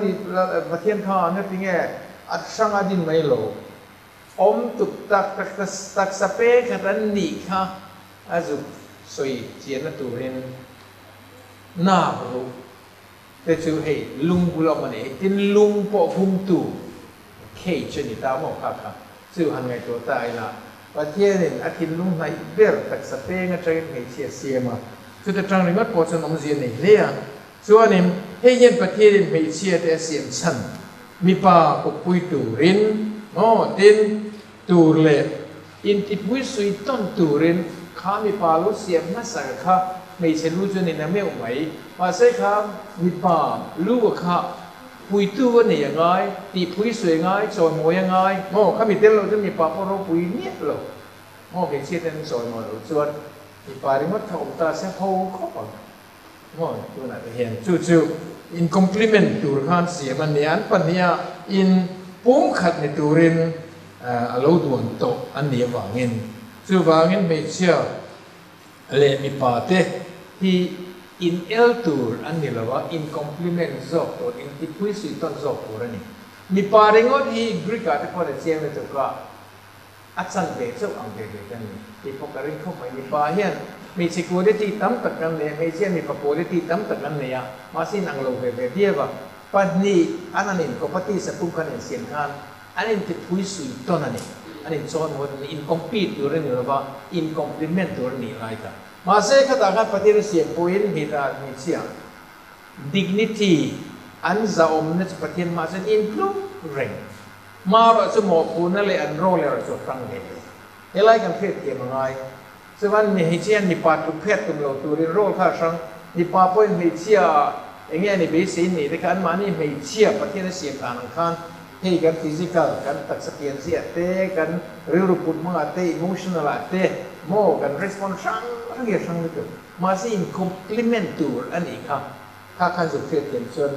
ประเทศข้าเนี่ยเป็นไงอัดช่างอดินไม่โลตุกตักสเปกกันนี่ค่ะอาจุสวยเจียนตัวเองน่ารู้แต่จู่เฮ้ยลุงบุลมันเองที่ลุงปอพุ่งตู่เคชนิดาหมอกค่ะจู่หันไงตัวตายละประเทศนี้อาทิตย์ลุงในเบลตักสเปงจะเห็นเสียมาจู่แต่จังเลยมันปวดจนอมเสียนี่เลยส่วนนี้ให้ยันประเทศนี้ไม่เสียแต่เสียชันมีป่าปกปุยตูรินดินตูเล่อินทิปุยสุยต้นตูรินข้ามีป่าลุเสียมาสักข้าไม่เช่นรู้จนนี่นะไม่ไหวว่าใช่ข้ามีป่าลูกข้าปุยตู้วันนี้ยังไงตีปุยสวยไงสวยมวยยังไงข้ามีเต้นเราจะมีป่าพอเราปุยเนี่ยหรอเป็นเช่นนั้นสวยมวยส่วนมีป่าที่มันทำตาเสียโผล่เข้าไป มอตัวไหนเห็นจู่ in compliment ตัวข้านเสียมันเนี่ยอันปัญญา in ปุ่มขัดในตัวเรนอารมณ์ดวนโตอันนี้วางเงินจู่วางเงินไม่เชื่อเลมีปาเตที่ in el ตัวอันนี้เราว่า in compliment จบตัว in ที่พูดสิ่งต้นจบตัวนี้มีปาเรื่องที่กรีกอาจจะพอได้เสียงเลยตัวก็อัศจรรย์เจ้าอังเกตกันนี่ที่พวกการิเข้าไปมีปาเฮียนมี security ตั้มตักกันเลยไม่เชื่อมี security ตั้มตักกันเลยมาสินังโลกแบบเดียวว่าปัจจุบันอันนั้นก็ปฏิสัมพันธ์กันเสียงกันอันนี้ที่พูดสิ่งต้นนั้นอันนี้โซนวัน in compete ตัวนี้หรือว่า in compliment ตัวนี้อะไรกันมาเสียขนาดการปฏิเสียง point มีอะไรมีเสียง dignity อันจะอมนึกปฏิมาเสีย improving มาเราจะมองคุณนั่นเลยอันโรเลยเราจะฟังเลยอะไรกันเพศเกี่ยวกับอะไรซึ่งวันนี้เชียนนิปาตุเพศตุลาตัวเรื่องโรข้าศึกนิปาพอยไม่เชียอย่างเงี้ยนี่เบสินี่แต่การมานี่ไม่เชียปฏิเสียงการอังคารให้กันฟิสิกอลกันตักสเปียนเสียเตกันเรื่องรูปมันเตอิโมชันอลเตโมกันรีสปอนส์ช่างเรื่องช่างนี่ก็มาสินคอมพลีเมนต์ตัวอันนี้ครับข้าขันสุดเพศเกี่ยวกับ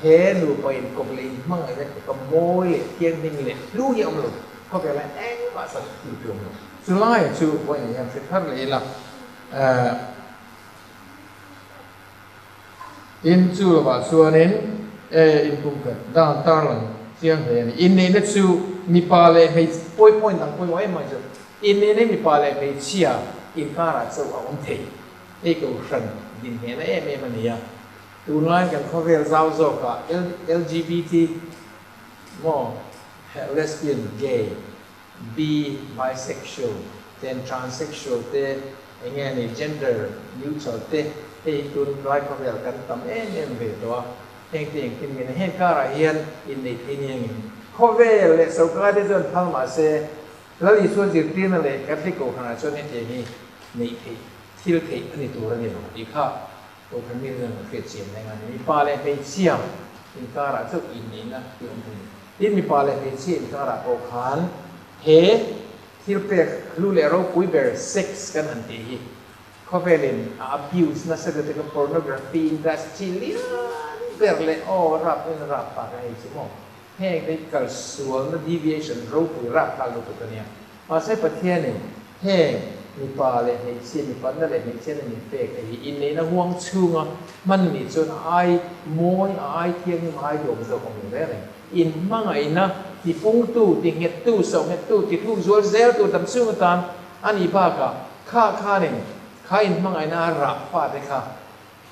เห็นรูปเป็นคอมพลีมั่งอะไรก็โมยเทียงนิ่งเลยรู้ยังไม่รู้เขาเป็นอะไรเอ็งว่าสักทีเดียวสุดท้ายชูวันนี้ยังเป็นภาพเลยละอินชูว่าส่วนนี้อินปุ่มกันด้านตาลังเสียงเห็นอินนี้นั่นชูมีปาเลให้ป่วยต่างป่วยไว้มาจูอินนี้นี่มีปาเลให้เชียอินการะสู้เอาเทเอกอุชันดินเห็นเอ็มมันเนี่ยตัวน้อยกันเขาเรียกเราโซกะ LGBT มอ lesbian gay bi bisexual then transsexual เตอย่างเงี้ยนี่ gender neutral เตไอ้ตัวน้อยเขาเรียกกันตำเอ็มเวตัวเองที่กินกันเห็นการะเฮียนอินในที่นี้เขาเวลเลยสุขาที่จนพังมาเสแล้วอีส่วนจิตที่นั่นเลยกับที่กูขนาดส่วนนี้ที่นี่นี่ที่เราที่อันนี้ตัวนี้หรอกอีกข้าตัวคนมีเรื่องเกิดเสียงในงานมีปลาเลยไปเชี่ยวอินการะทุกอินนี้นะที่องค์นี้ที่มีปลาเลยไปเชี่ยวอินการะโอคานเฮที่เราเรียกรู้เลยเราคุยแบบเซ็กส์กันอันที่เขาเวลิน abuse นะสิ่งที่เป็น pornography ดัชชิลิเปิดเลยโอ้รับปากอะไรสิโมแห้งได้กระส่วนและ deviation รู้คุยรับการรู้ตัวเนี้ยมาใช้ประเทศนี่แห้งมีปลาเลยมีเชี่ยมีปลานั่นเลยมีเชี่ยมีเฟกไอ้อินนี้นะห่วงชูงอ่ะมันมีจนไอ้มวยไอ้เทียงไอ้โยมจะของอยู่ได้เลยอินมั่งไอ้นะที่ฟุ้งตู้ที่เห็ดตู้ส่งเห็ดตู้ที่ทุ่งสวนเซลตู้ดำซึ่งตามอันนี้บ้ากะข้าหนึ่งข้าอินมั่งไอ้นะรับฟาดเลยค่ะ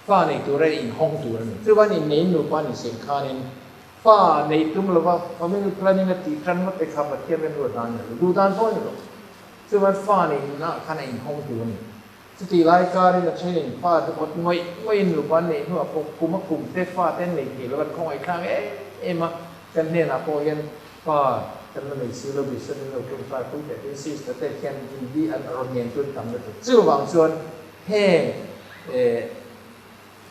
ฟ้าในตัวเรอินห้องตัวนี้ซึ่งวันนี้เน้นดูฟ้าในเสียงข้านี่ฟ้าในตุ้มเราว่าพอไม่รู้พลังงานตีครั้งมันไปขับมาเทียบเป็นดูดานดูดานพ่อนี่หรอซึ่งวันฟ้าในน่ะข้าในห้องตัวนี้สติรายการนี่เราใช้ในฟ้าทุกคนไม่รู้วันนี้หัวพวกกุมกุมเตะฟ้าเต้นในที่แล้วมันคงไอ้ข้างมากันเนี่ยนะพอยันฟ้ากันมันในสิ่งเราบิดสิ่งเราคุ้มฟ้าคุ้มแต่ที่สิ่งแต่แค่ดีอันอารมณ์เย็นจนทำได้ซึ่งบางส่วนแห้ง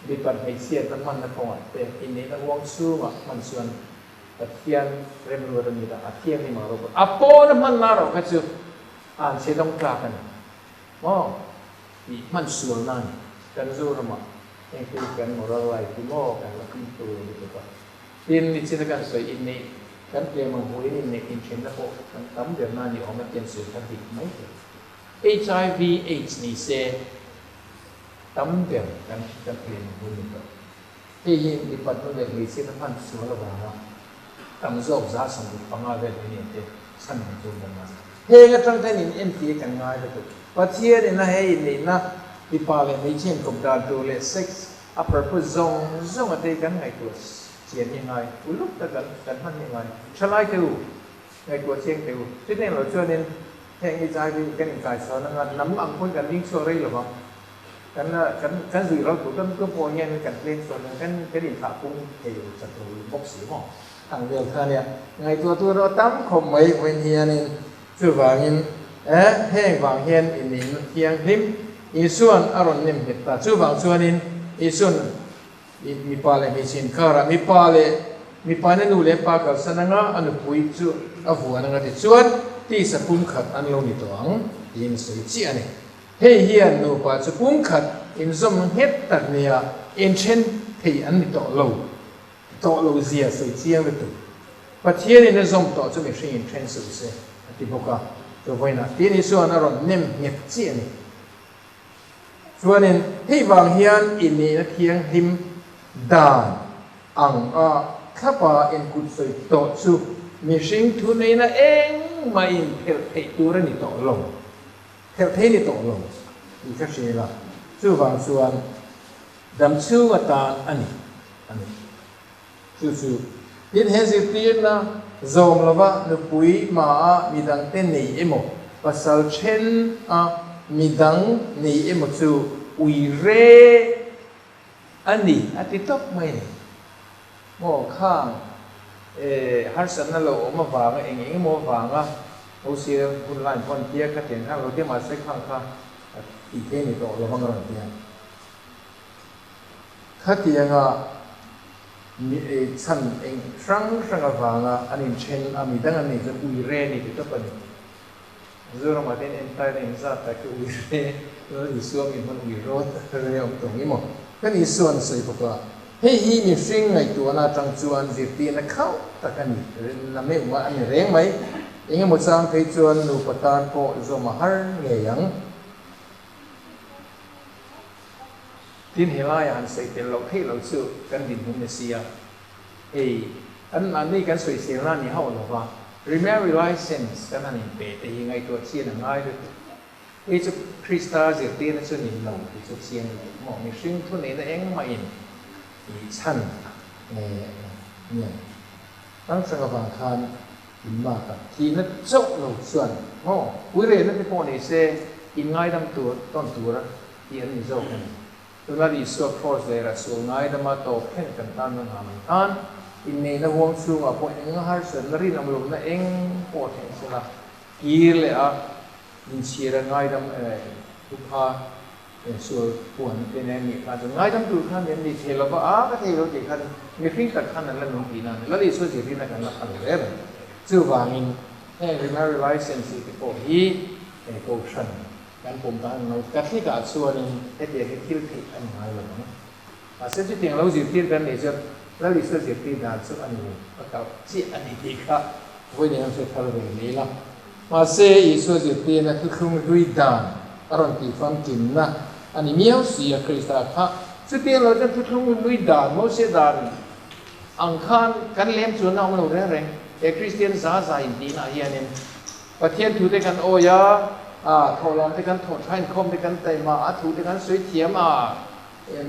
ดิบันให้เสียมันนะพอแต่อินนี้นะวงสู้มันส่วนเทียนเริ่มรู้เรื่องนี้ละเทียนนี่มารู้อ่ะพอนะมันน่ารู้ก็คืออ่านเสียงกลางกันอ๋อมันส่วนนั้นกันสู้นะมั้งเองคือกันมรดกที่โม่กันแล้วขึ้นตัวนี่ก็อินนี่เชื่อกันสวยอินนี่กันเปลี่ยนมาหัวอินนี่อินเช่นนั้นพอกันตั้มเดือนหน้านี่ออกมาเปลี่ยนสื่อกันดีไหม HIV AIDS นี่เสียตั้มเดือนกันเปลี่ยนหัวนี่ก็ที่ยินดีปัจจุบันมีสิ่งที่มันสวยแล้วนะตั้มโซ่จ้าสมุทรปังอาเวรนี่เด็กสั่นจุดนั้นเฮ้ยก็ตั้งแต่นี้เอ็มทีกันง่ายเลยปัจจัยนี่นะเฮ้ยนี่นะที่พาเลยไม่เช่นกับการดูแลเซ็กส์อัปเปอร์พุซงอะไรกันไงตัวเสียยังไงอุลุกตะกันมันยังไงฉลาดเตัวไงตัวเชียงเตัวที่นี่เราช่วยเนี่ยแห่งใจเป็นกันกายสอนงานน้ำอังคนกันยิ่งช่วยหรือเปล่ากันสื่อเราถูกต้องก็พอเงี้ยกันเล่นส่วนนึงกันดิขาปุ้งเกี่ยวกับตัวบกสีหม้อทางเดียวกันเนี่ยไงตัวเราตั้มคมไม่เป็นเฮียนี่คือว่างินแห้งวางเฮียนอินนี่เทียงพิมอีส่วนอารมณ์นิ่มเห็ดตาชื่อบางส่วนนี้อีส่วนมีปลาเลยมีสินค้าระมีปลาเนี่ยดูเลยปลากับสนังอันปุยจู่หัวนั่งที่ส่วนที่สะพุ่มขัดอันลงในตัวยินสวยจีอันนี้ hei hian nu pa chu pum khat in zom het tak nia in chen thei an ni to lo zia soi chiang le tu pathian in zom to chu mi hring in chen su se ti boka to voina ti ni suan aron nem nget chi ani chuanin hei wang hian in ni na thiang him dan ang a khapa in kut soi to chu mi hring thu nei na eng ma in phel thei tu ra ni to lo theo thế ni to lo i ka she la chu wang chuan dam chu ata ani chu tin he zi tin na zom lova nu pui ma mi dang ten nei emo pasal chen a mi dang nei emo chu ui re ani ati top mai ni mo khang har san na lo ma wa eng mo wa nga o si kun lan kon tia ka tiền khang lo tia ma se khang kha ti ke ni to lo bang ron tia kha tia nga mi chan eng sang wa nga anin chen a mi dang ani ze ui re ni ti to pa ni zo ma den en tai en za ta ke ui re lo i suam mi mon ui ro ta re om to ni mo kan i suan sei pa ka hei hi mi hring ngai tu na tang chuan zir ti na khau ta kan ni na me ma ani reng mai inge một sang thấy chuan nu patan po zo ma har nge yang tin helai an sei tel lo thei lo chu kan din hum ne sia an ni kan soi sil na ni hau lo wa remarry license kan ani pe te hi ngai to chi na ngai de chu krista zir ti na chu ni lo chu chiang mo mi hring thu ne na eng ma in chan ne tang sang wa khan in ma ka thi na chok lo chuan ho ui re na te po ni se in ngai dam tu ton tu ra ti an ni zo kan tu la di so force le ra so ngai dam ma to khen kan tan na ha man an in ne na wong chu a po eng har san ri nam lo na eng po the se la ki le a in chi ra ngai dam tu pha so puan te ne ni ka ngai dam tu khan ne ni the lo ba a ka the lo ti khan mi phing tak khan na nu ti na la di so ji ri na kan la khan le ra chu wangin remarry license ti po hi ko shan kan pom ta no ka thi ka chuanin te thil thi an ngai lo no a se chi ting lo ji tir kan ni je la li se ji tir da chu an ni pa ka chi an ni ti kha voi ni am se thal ve ni la ma se i so ji tir na thu khum hui dan aron ti fam kim na ani miao si a krista kha chu tir lo je thu khum hui dan mo se dan ang khan kan lem chu na mo re reng Christian za in ti na hianin pathian thu te kan oya tholam te kan thon thain khom te kan tai ma thu te kan soi thiam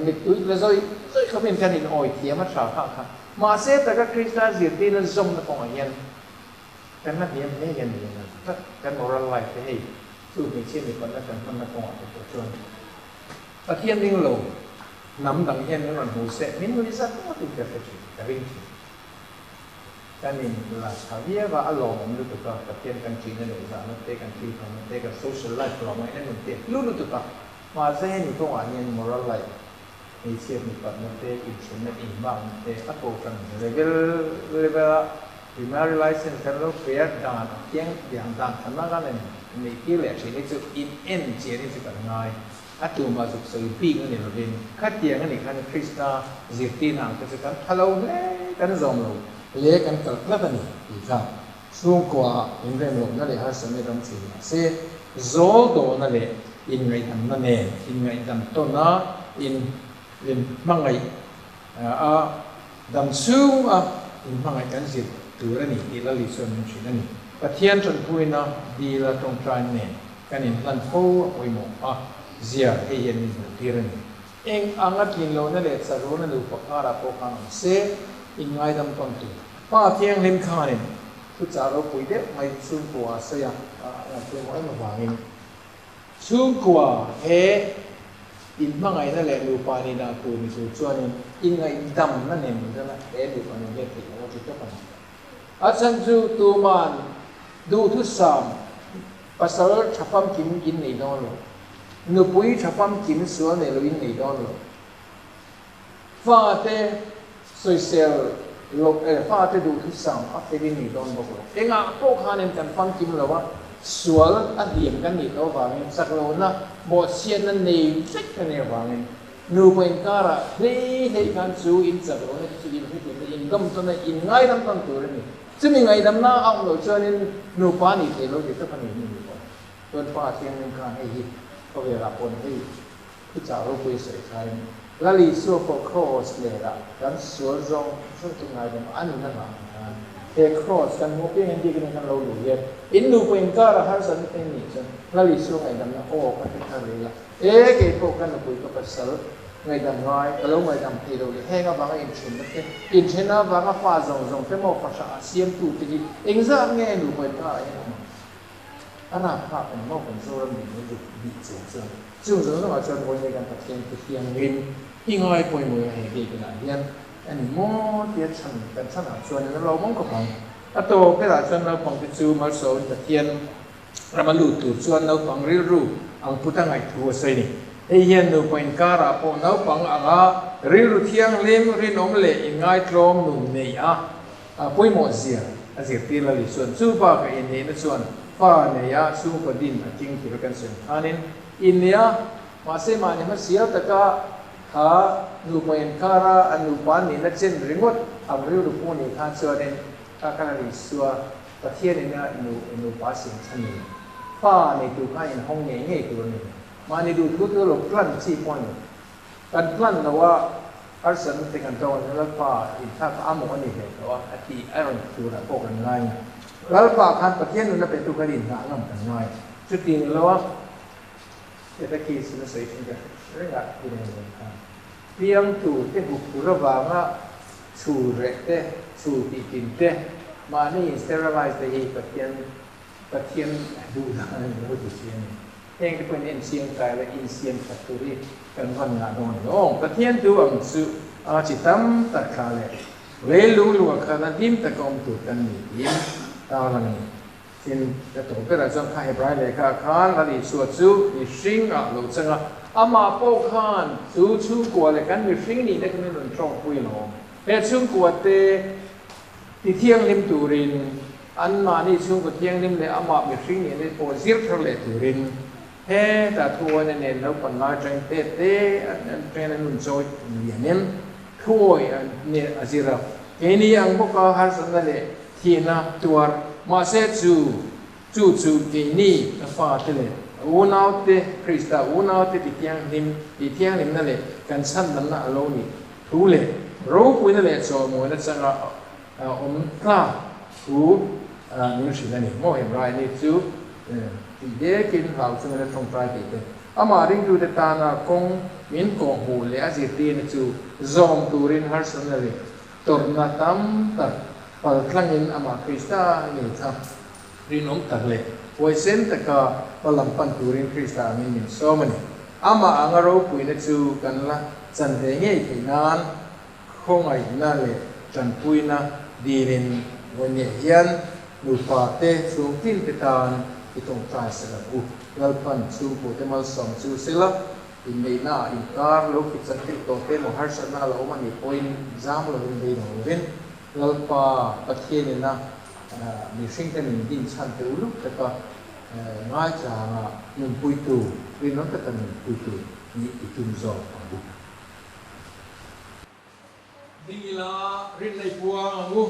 mit ui la zoi khamin kan in oi thiam a tha kha ma se ta ka krista zir ti na zom na pong hian kan na hiam ne hian ni na kan moral life te hei chu mi chen ni kan na kan na pong te chuan pathian ding lo nam dang hian ni ron hu se min ni sa to ti ka fe ka ring kan in la thavia wa along lu tu ka pathian kan chi na le za na te kan chi kan te ka social life lo mai na nu te lu tu ka ma se ni to an yen moral life ni se ni pa na te in chen na in ba te a ko kan level remarry license kan lo fair dan tiang yang dan kan na ga ni ki le chi ni chu in en che ni chu kan ngai a tu ma zu so pi ni lo bin kha tiang ni kan krista zirti na ka chu kan thalo le kan zom lo le kan kal la ni ka sung kwa in re no na le har san ne ram chi se zo do na le in ngai dam na ne in ngai dam to na in mangai a dam su a in mangai kan si tu ra ni ti la li so min chi na ni pathian chon pui na di la tong tran ne kan in lan fo oi mo a zia he yen ni ti ra ni eng angat kin lo na le sa ro na lu pa kha ra po kha se in ngai dam ton tu pa thiang lim kha ni tu cha ro pui de mai chung kwa sa ya tu mo ai ma wangin chung kwa he in mangai na le lu pa ni na ku mi chu chuan in ngai dam na ne mi da la e lu pa ni le ti lo ti ta pa a chan chu tu man du thu sam pasal chapam kim in nei don lo nu pui chapam kim suan ne lo in nei don lo fa te soi sel lo fa te du thu sam a te ni don bo lo enga po kha nem kan pam kim lo wa sual a điểm kan ni to wangin saklo na bo sian na nei chek kan ne wangin nu poin kara hei kan chu in saklo na chu in hi in gam to na in ngai lam tan tu ni chumi ngai dam na ang lo chuanin nu pa ni te lo ti ta pani ni ko ton pa sian ning kan hi ko ve la pon hi ku cha ro pui sai khai la li so ko cross le la kan sual zong so tu ngai dam an na na cross kan mo pe hindi kan lo lu ye in nu poin kara har san te ni chan la li so ngai dam na o ka te thar le la ke ko kan pui ko pasal ngai dam ngai ka lo ngai dam ti lo le he nga ba in chin na te in chin na ba nga fa zong te mo fa sa siam tu ti eng za nge nu poin ka ye ana pa kan mo kan so ram ni ju bi chu zo no ma chan poin kan ta tiang ti tiang rin ngai poin mo he ke na hian anh mua tiền sản cần sản phẩm xuân nó lâu mong có bằng, à to cái là xuân nó bằng cái chú mà số là tiền, là mà lụt tụt xuân nó bằng riu ru, ông phụ ta ngày thua xây này, ai hiện nó bằng cả là po nó bằng à riu ru thiang lim riu nôm lệ ngay trom nôm này à bôi một gì à gì tiền là lì xuân chú ba cái này nó xuân pha này chú có din mà chính thì cái xuân anh in này mà xem mà nhưng mà xía tất cả nu poin kara anu pan ni na chen ringot am riu ru pu ni khan so den ka kana ri suwa ta thia ni na nu pa sing chan ni pa ni tu ka in hong nge nge tu ni ma ni du tu lo plan chi pon kan plan na wa arsan te kan taw na pa in tha ka amo ni he to ati iron tu na ko kan ngai lal pa khan pathian nu na pe tu ka rin na ngam kan ngai chu ti lo wa ta ki sin sai tin ka renga ni ne piang tu te huk tu ra wanga chu re te chu ti tin te ma ni sterilize te hi pathian du na no tu sian eng te pen en siang kai la in sian factory kan van na don ong pathian tu ang su a chi tam ta kha le lu kha na dim ta kom tu kan ni dim ta la ni sin ta to pe ra chang kha hebrai le kha khan la li su chu ni sing a lo changa ama po khan chu kwa le kan mi sing ni na kan non trong pui lo pe chung kwa te ti thiang lim turin an ma ni chung ko thiang lim le ama mi sing ni ne po zir thar le turin he ta thua ne ne lo pan ma chang te an pen an choi ni nen khoi ne azira ke ni ang bo ka har san le thina tuar ma se chu ke ni fa te le unau te Krista unau te ti tiang lim na le kan san dan na lo ni thu le ro pui na le so mo na changa kla thu ni shi na ni mo hem rai ni chu ti de kin hau chu na thong trai te ama ring du te ta na kong min ko hu le a ji ti na chu zom turin har san na le tor na tam ta pal tlangin ama Krista ni tha rinom tak le Wai sen taka palam pan turin Krista amin min so mani ama angaro pui na chu kan la chan he nge thinan khongai na le chan pui na dirin wani hian nu pa te chung tin te tan ki tong trai sala u lal pan chu pu te mal som chu sila in nei na in kar lo ki chan ti to te mo har sana lo mani point jam lo in no ven lal pa pathian na mi sing te min din chan te ulu te ka ngai cha nga nun pui tu ri non ta nun pui tu ni itum zo bu dingila rin nei puang ngu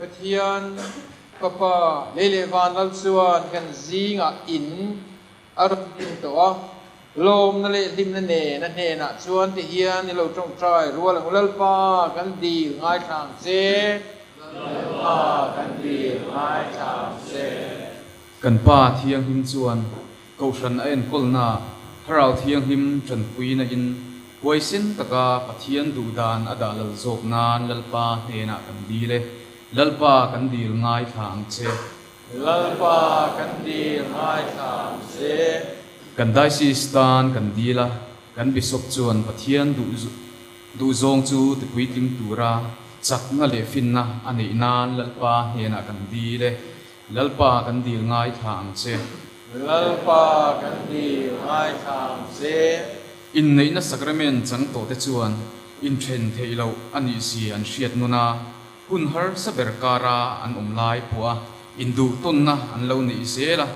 Pathian Papa Lele Van Lal Chuan kan zinga in aron tin to lom na le lim na ne na chuan ti hian ni lo tong trai rual ang lal pa kan di ngai thang che pa kan di ngai thang che กันป้าเทียงหิมส่วนเขาฉันเอ็นกลนาเราเทียงหิมจนปุยนะอินไว้สินตะกาปะเทียนดูดานอดาลโศกนานลลป้าเฮนะกันดีเลยลลป้ากันดีง่ายทางเช lal pa kan di ngai thang che กันได้ซีสตานกันดีละกันบิศกจวนปะเทียนดูซงจูตะกุยติงตูราจักนั่นเลยฟินนะอันนี้นานลลป้าเฮนะกันดีเลยลลป้ากันดีง่ายทางเช lal pa kan di ngai thang che อินในนักสักรเมนจังโตเตจวนอินเทรนเทอีเราอันนี้สิอันเชียดนุนาหุ่นฮาร์สเบรการาอันไลปัวอินดูต้นนะอันเราในเสละ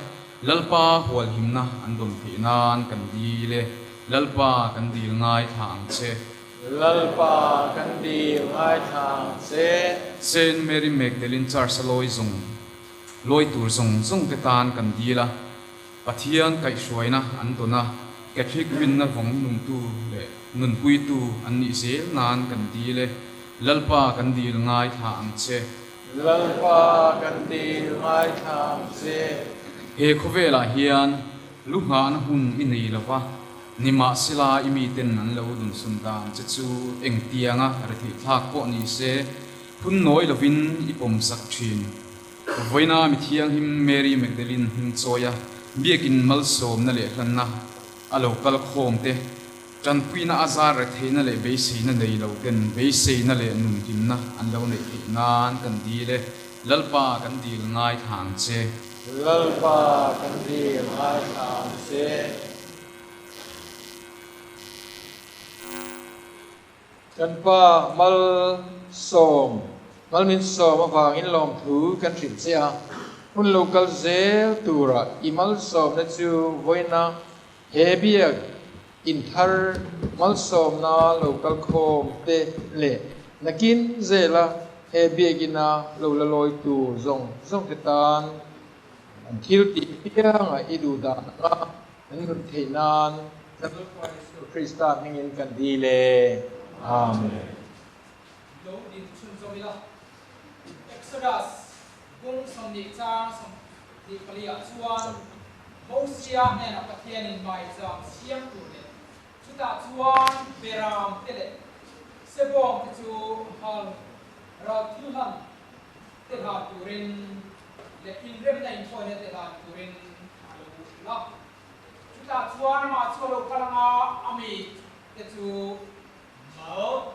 ลลป้าหัวหิมนะอันดมที่นานกันดีเลยลลป้ากันดีง่ายทางเช lal pa kan di ngai thang che เซนเมรี่แมกเดลินชาร์สลอยซงลอยตูร์ซงเกตานกันดีละปะเทียนไก่สวยนะอันตัวนะแกทริกวินนะของนุ่มตูเลยนุนปุยตูอันนี้เสนานกันดีเลยลลป้ากันดีง่ายทางเช lal pa kan di ngai thang che เฮโคเวลาเฮียนลูกหานหุ่นอินีละวะนิมาศิลาอิมีเต็นนันเลวดุนสุนดานจะจูเอ็งเตียงะระทิทักปอนี้เสพุ่นน้อยละวินอิปมสักชินไว้นามิเทียงหิมเมรี่แมกเดลินหิมโซยาเบียกินมัลโซมนั่นแหละกันนะอโลกัลโคมเตจันปุยนาอาซาระเทนั่นแหละเบสีนั่นเลยเราเต็นเบสีนั่นแหละนุ่มกินนะอันเราในนานกันดีเลยลลป้ากันดีง่ายทางเช lal pa kan di ngai thang che กันป้ามัลส้มมัลมินส้มวางอินลมถูกันสิบเสียหุ่นโลกัลเซลตูระอิมัลส้มนั่นจูไว้นะเฮเบียกอินทาร์มัลส้มนะโลกัลโคมเตเล่นักกินเซละเฮเบียกินะโลละลอยตูซงเตตานทิลติเปียงอิดูดานนะนั่นนุเทนานสัตว์คริสต์มิงินกันดีเลย Amen. Lo din chun zomila. Exodus kung som ni chang som di palia chuan Hosea nen a pathian in mai chang siam tu le chuta chuan beram tele sebom te chu hal ra thilhan te ha turin le in rem na in phone te ha turin alo la chuta chuan ma chulo kalanga ami te chu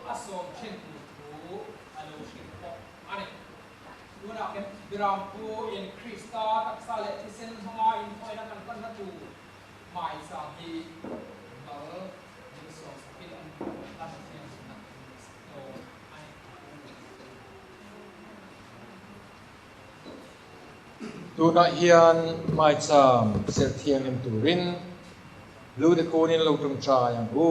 asom chen tu alo shin ko ane luna kem biram pu in krista taksale tisen hama in poina kan na tu mai sa hi mal in so sakit an tan chen na to ane tu na hian mai cham ser thiang em turin lu de konin lo tum cha yang u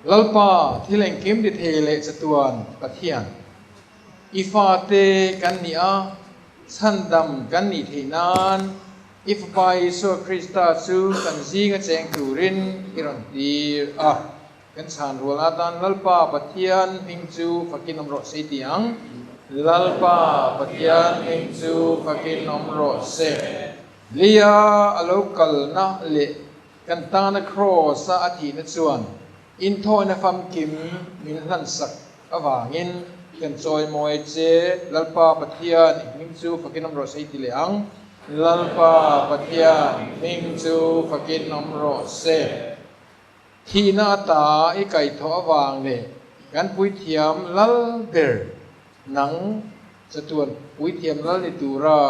lalpa thileng kim de thele chatuan pathian ifa te kan ni a sandam kan ni theinan if pai so krista chu kan zinga cheng turin iron tir a kan chan rola dan lalpa pathian hing chu fakin omro se tiang lalpa pathian hing chu fakin omro se lia alokal na le kan ta na cross sa athi na chuan in thôi na fam kim min hlan sak awangin kan choi moi che lalpa pathian ming chu fakin amro sei ti leang lalpa pathian ming chu fakin amro se thi na ta i kai tho awang le kan pui thiam lal ber nang chatuan pui thiam lal ni tura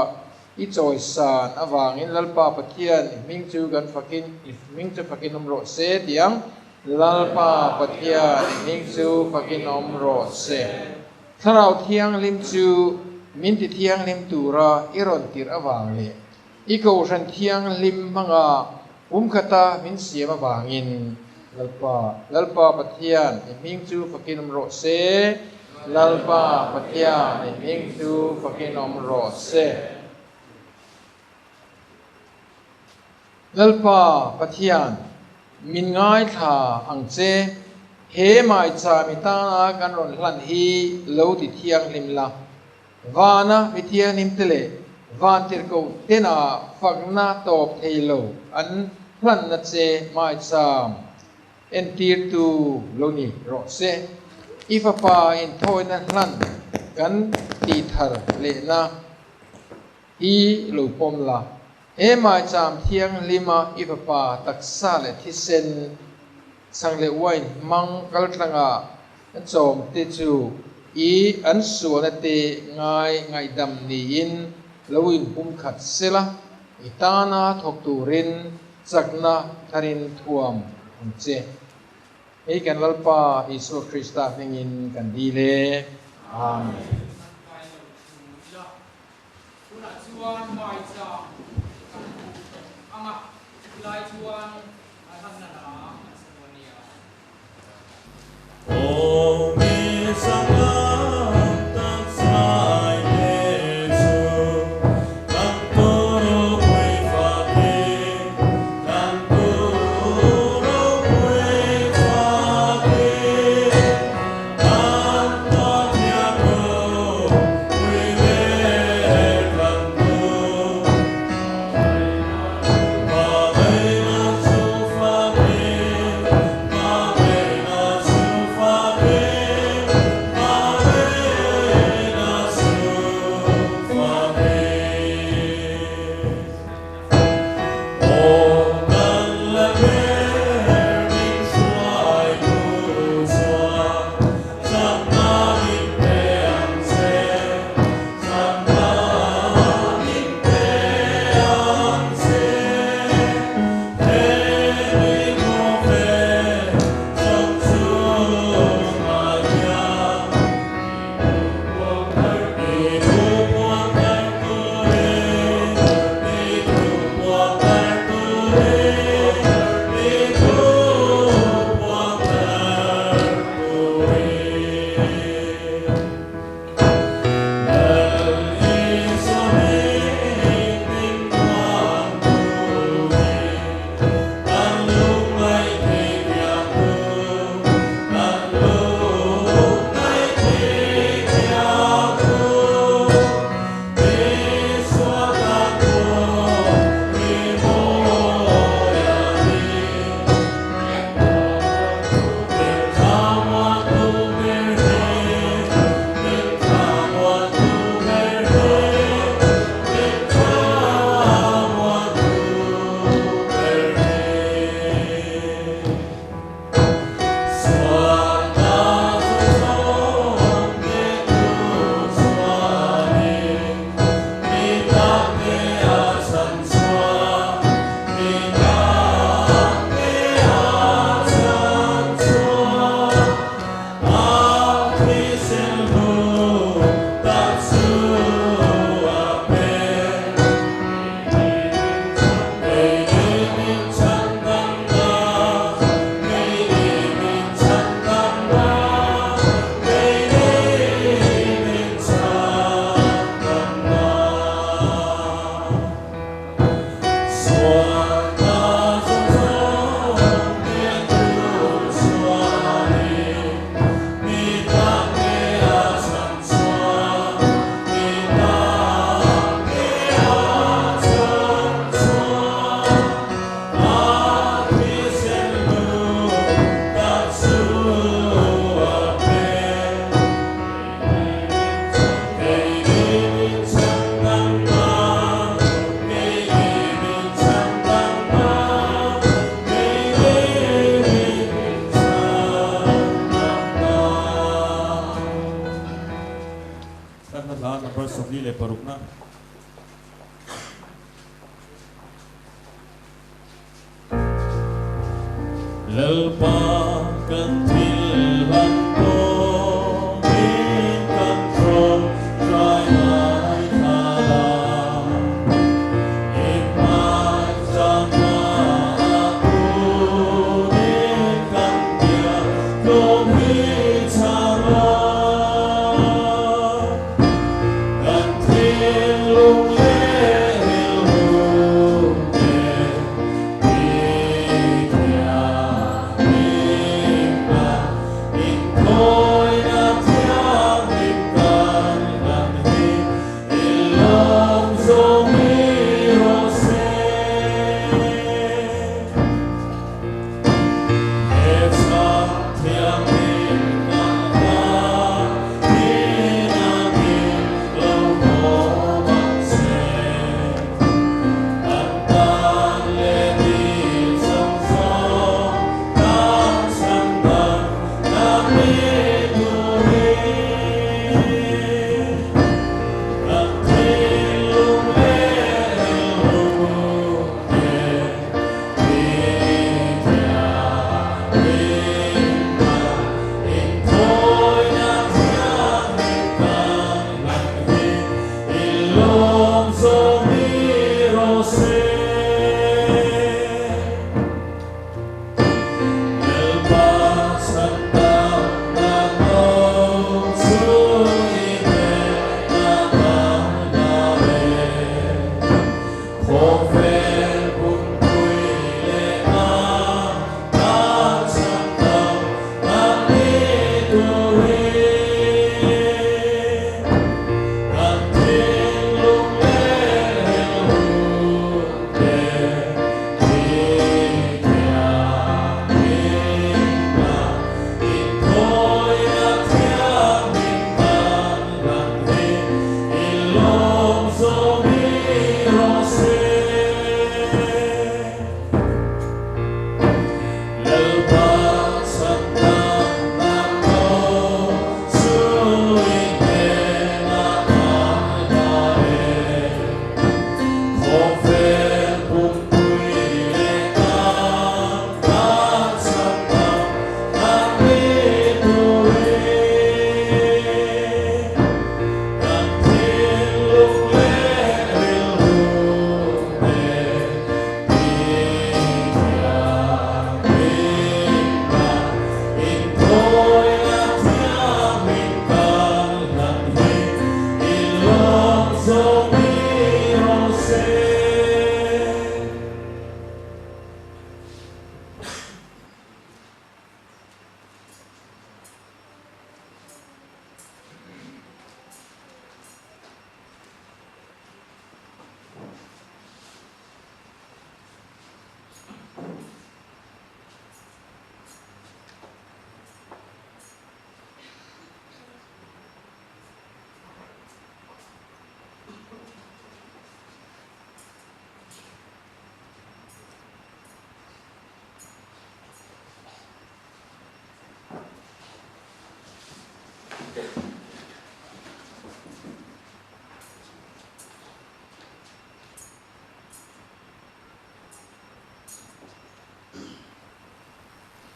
i choi san awangin lalpa pathian ming chu kan fakin ming chu fakin amro se tiang lalpa pathian ming chu fakin omro se tharau thiang lim chu min ti thiang lim tura iron tir awang le iko ran thiang lim manga khata min siam awangin lalpa pathian ming chu fakin omro se lalpa patia ni ming tu fakinom ro se lalpa patian min ngai tha ang che he mai cha mi ta na kan ron hlan hi lo ti thiang lim la vana mi thiang nim tele van tir ko tena fakna top thelo an hlan na che mai cha en tir tu lo ni ro se ifa pa in thoi na hlan kan ti thar le na hi lo pom la e mai cham thiang lima ifa pa taksa le thisen sang le wain mang kal tlanga chom te chu i an su na te ngai dam ni in loin pum khat sela itana thok turin chakna tharin thuam che ei kan lalpa isu krista hengin kan dile amen Oh, Miss Hãy subscribe cho kênh Ghiền Mì Gõ để không bỏ lỡ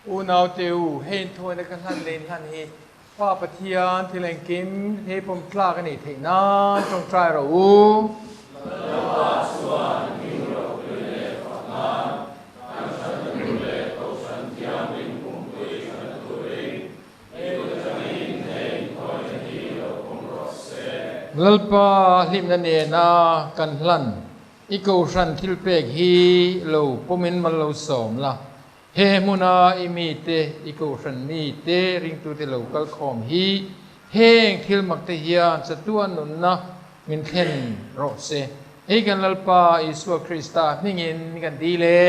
u nào tiêu hên thôi nó cái lăn lên lăn hi pa bát thiên thì lên kim thế pom tla cái này thế na trong trai rồi u lalpa lim nan e na kan hlan iko ran thil pek hi lo pomin mal lo som la he muna imi te iko ran mi te ring tu te lo kal khom hi heng thil mak te hian chatuan nun na min khen ro se e kan lalpa isu krista ningin mi kan di le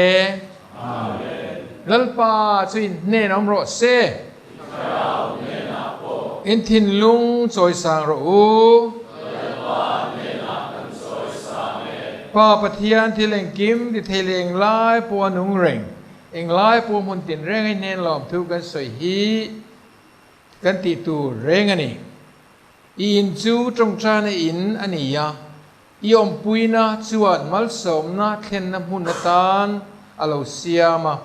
amen lalpa chuin ne nom ro se in thin lung choi sang ro u pa pathian thi leng kim di theleng lai po nung reng eng lai po mun tin reng ai nen lom thu kan soi hi kan ti tu reng ani in chu trong cha na in ani ya i om puina chuan mal som na thlen na mun na tan alo siama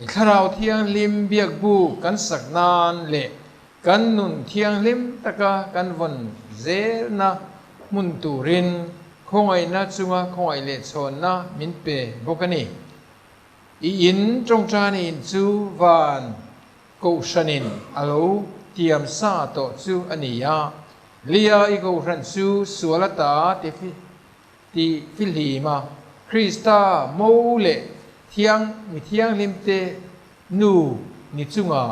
i kharau thiang lim biak bu kan sak nan le kan nun thiang lim taka kan von zer na mun turin khongai na chunga khongai le chon na min pe bokani i in trong cha ni in chu van ko shanin alo tiam sa to chu ania lia i ko ran chu sualata ti filima krista mo le thiang lim te nu ni chunga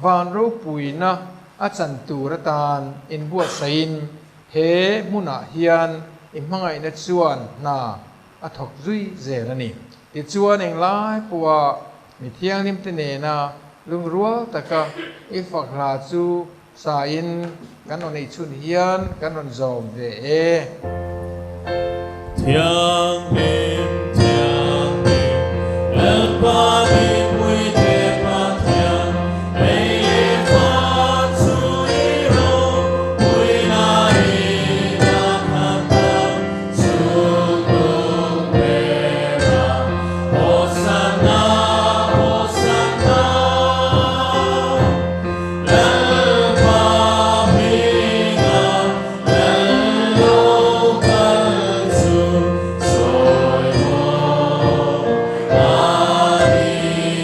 van ro puina a chan tu ratan in bua sain he muna hian i mangai na chuan na a thok zui zerani ti chuan eng lai puwa mi thiang lim te ne na lung rual taka i fak la chu sa in kan on ei chun hian kan on zom ve e Thiang Lim, Lalpa Lim Mui Te Ma Thiang, Ei Phan Su I Ro, Mui Na I Na Tham Tham, Su Tung Ve Ra, Hosanna, Hosanna, Lalpa Minga, Lallo Kal Su, Soi Mo, Ani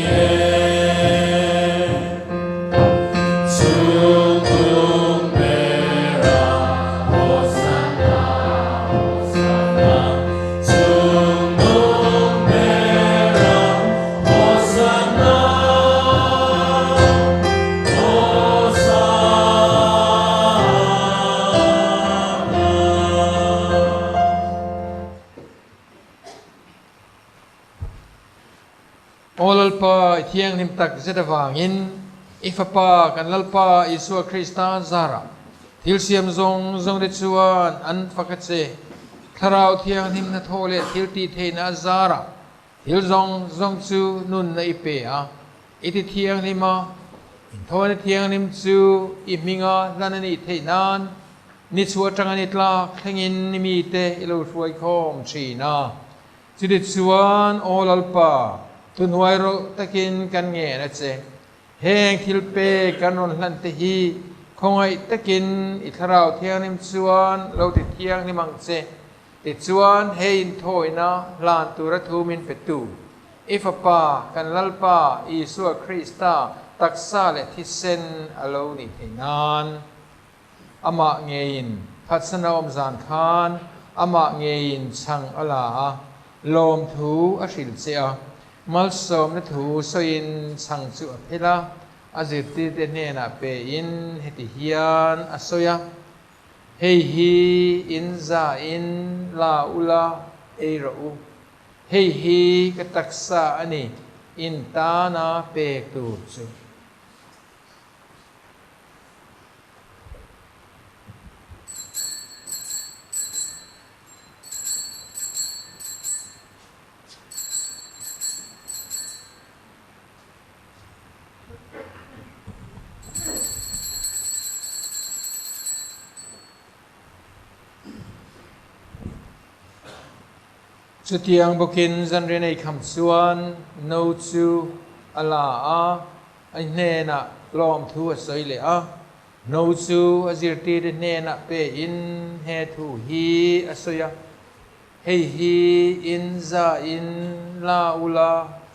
E, Su Tung Ve Ra, Hosanna, Hosanna, Su Tung Ve Ra, Hosanna, olalpa thiang lim tak zedawangin ifapa kan lalpa isua krista zara thil siam zong zong de chuan an fakatse tharau thiang lim na thole thil ti theina zara thil zong zong chu nun na ipe a iti thiang lima in thone thiang lim chu i minga lanani theinan ni chua tangani tla thengin ni mi te ilo ruai khom china chidi chuan olalpa tunwai ro takin kan nge na che heng thil pe kan on hlan te hi khongai takin i tharau thiang nim chuan lo ti thiang ni mang che ti chuan he in thoina lan tura thu min petu ifapa kan lalpa isua krista taksa le thisen alo ni theinan ama ngein phatsana om zan khan ama ngein chang ala lom thu a hril che a mal som na thu so in chang chu a phela a zirti te ne na pe in heti hian a soya hei hi in za in la ula e ro u hei hi ka taksa ani in ta na pe tu chu chu tiang bokin zan re nei kham chuan no chu ala a anh nè na lom thu soi le a no chu azirti de nè na pe in he thu hi asoya hei hi in za in la ula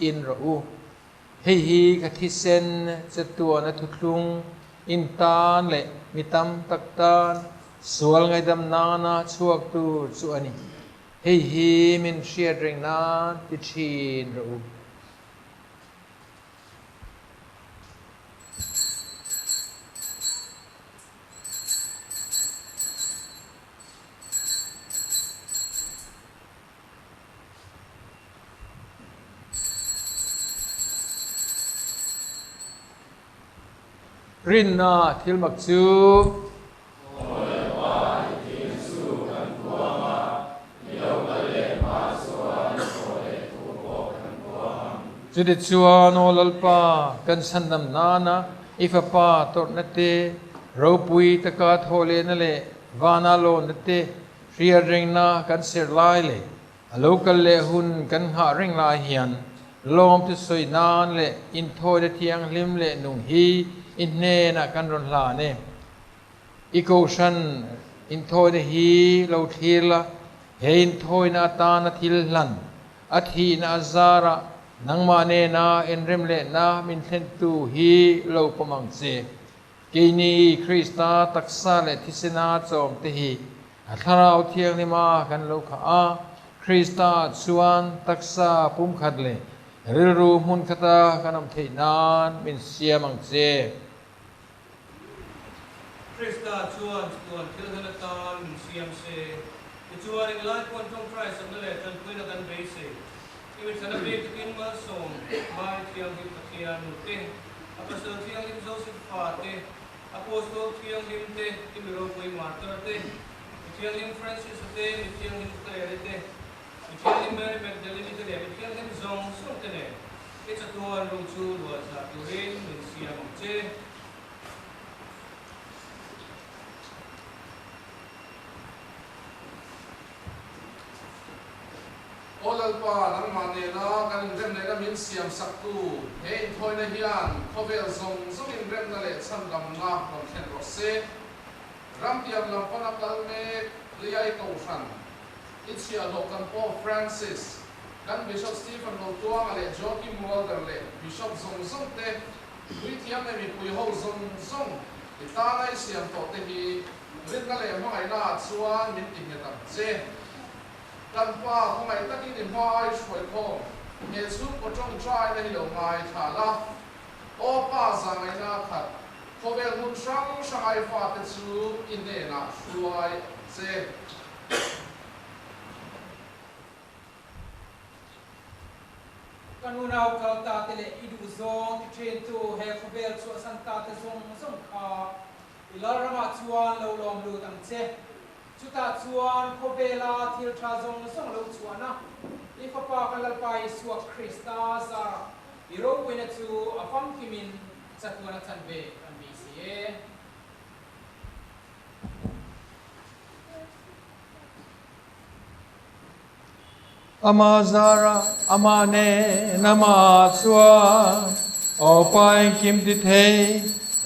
in ro u hei hi ka thi sen chatua na thutlung in tan le mitam tak tan sual ngai dam na na chuak tu chu ani hei hi min shia drink na ti chin ro u rin na thil mak chu chu de chuan ol alpa kan san nam na na ifa pa tor na te ro pui ta ka thole na le vana lo na te ria ring na kan ser lai le a local le hun kan ha ring lai hian lom tu soi nan le in thoi de thiang lim le nung hi in ne na kan ron hla ne iko shan in thoi de hi lo thila he in thoi na ta na thil hlan a thi na zara nang ma ne na in rem le na min thlen tu hi lo pamang che ke ni krista taksa le thisena chom te hi a tharau thiang ni ma kan lo kha a krista chuan taksa pum khat le ril ru mun khata kanam thei nan min siamang che Krista chuan chuan thil halatan siam se chuan in lai pon tong trai sam le tan kuin kan be se i sana be tin ma som mai thiang him pathian nu te apostol thiang him Joseph pa te apostol thiang him te imiro koi martyr te thiang him Francis te thiang him Clare te thiang him Mary Magdalene te thiang him Zong so te ne it's a tuan lu chu lu sa tu rin min siam che Olalpa nang mane na kan rem ne na min siam saktu he thoi na hian khovel zong zong in rem na le chan lam na ron khen ro se ram tiam lam pana kal me liai ko fan ichia lokan po Francis kan Bishop Stephen lo tuang ale Joachim Mulder le Bishop zong zong te wi tiam ne mi pui ho zong zong ita nai siam to te hi rin na le mai na chuan min ti me tam che kan pa không ai tất nhiên hoa ai soi khom nghe xuống có trong trai này lâu ngày thả la ô pa rằng ai na thật có vẻ hụt sang sang ai pha tên su in đây na suai se kan unau kal ta te le idu zong ti train tu he khobel chu san ta te zong zong kha ilarama chuan lo lom lu tam che chuta chuan khobela thil tha zong song lo chuana ifapa kalal pai suwa Krista za iro wina chu afam kimin chatuana chanbe kan bca ama zara ama ne nama chuan opai kim ti thei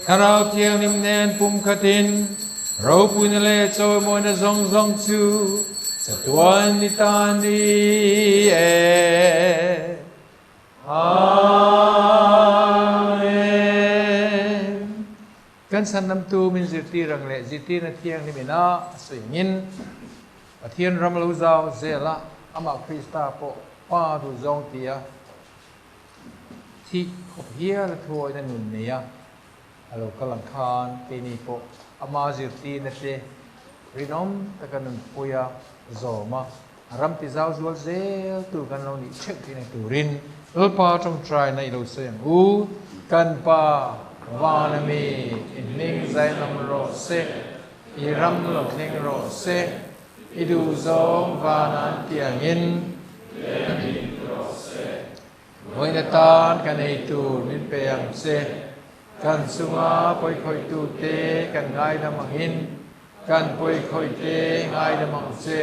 tharau thiang nim nen pum khatin ro pui na le choi mo na zong zong chu chatuan ni tan ni e amen kan san nam tu min zirti rang le zirti na thiang ni mina soi ngin pathian ram lo zau zela ama Krista po pa tu zong tia thi khop hia la thoi na nun ne ya alo kalang khan pe ni po ama zirti na te rinom takanun puya zoma ram ti zau zual zel tu kan lo ni chek ti na tu rin ulpa trong trai na ilo sayang u kan pa wana mi in ning zai nam ro se i ram lo ning ro se idu zong vanan tiangin Hoi na tan kan ei tu min peang se kan sunga poi khoi tu te kan ngai na mangin kan poi khoi te ngai na mang se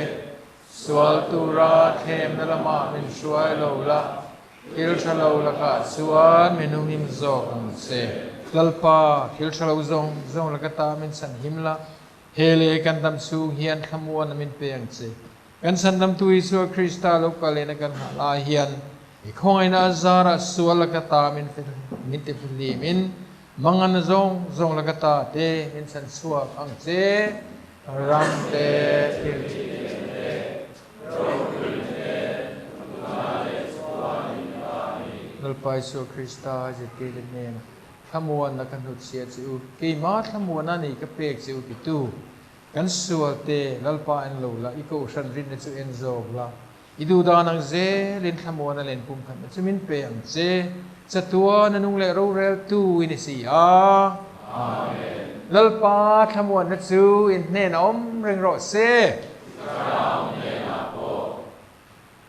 sual tu ra them na lama min suai lo la thil thalo laka chuan menu him zawk ang se lalpa thil thalo zong laka ta min san himla hele kan dam chung hian thamuan min peng che kan san dam tu Isu Krista lo kalena kan hala hian ikhongaina zara sual laka ta min te pili min mangan zong laka ta te min san suak ang che ram te lalpa Isu Krista je te nen thamuan na kan hut sia chu ke ma thamuan ani ka pek chu ki tu kan sual te lalpa an lo la iko san rin na chu en zog la idu da nang ze len thamuan na len pum khan chu min pe ang che chatua na nung le ro rel tu in si a amen lalpa thamuan na chu in nen om reng ro se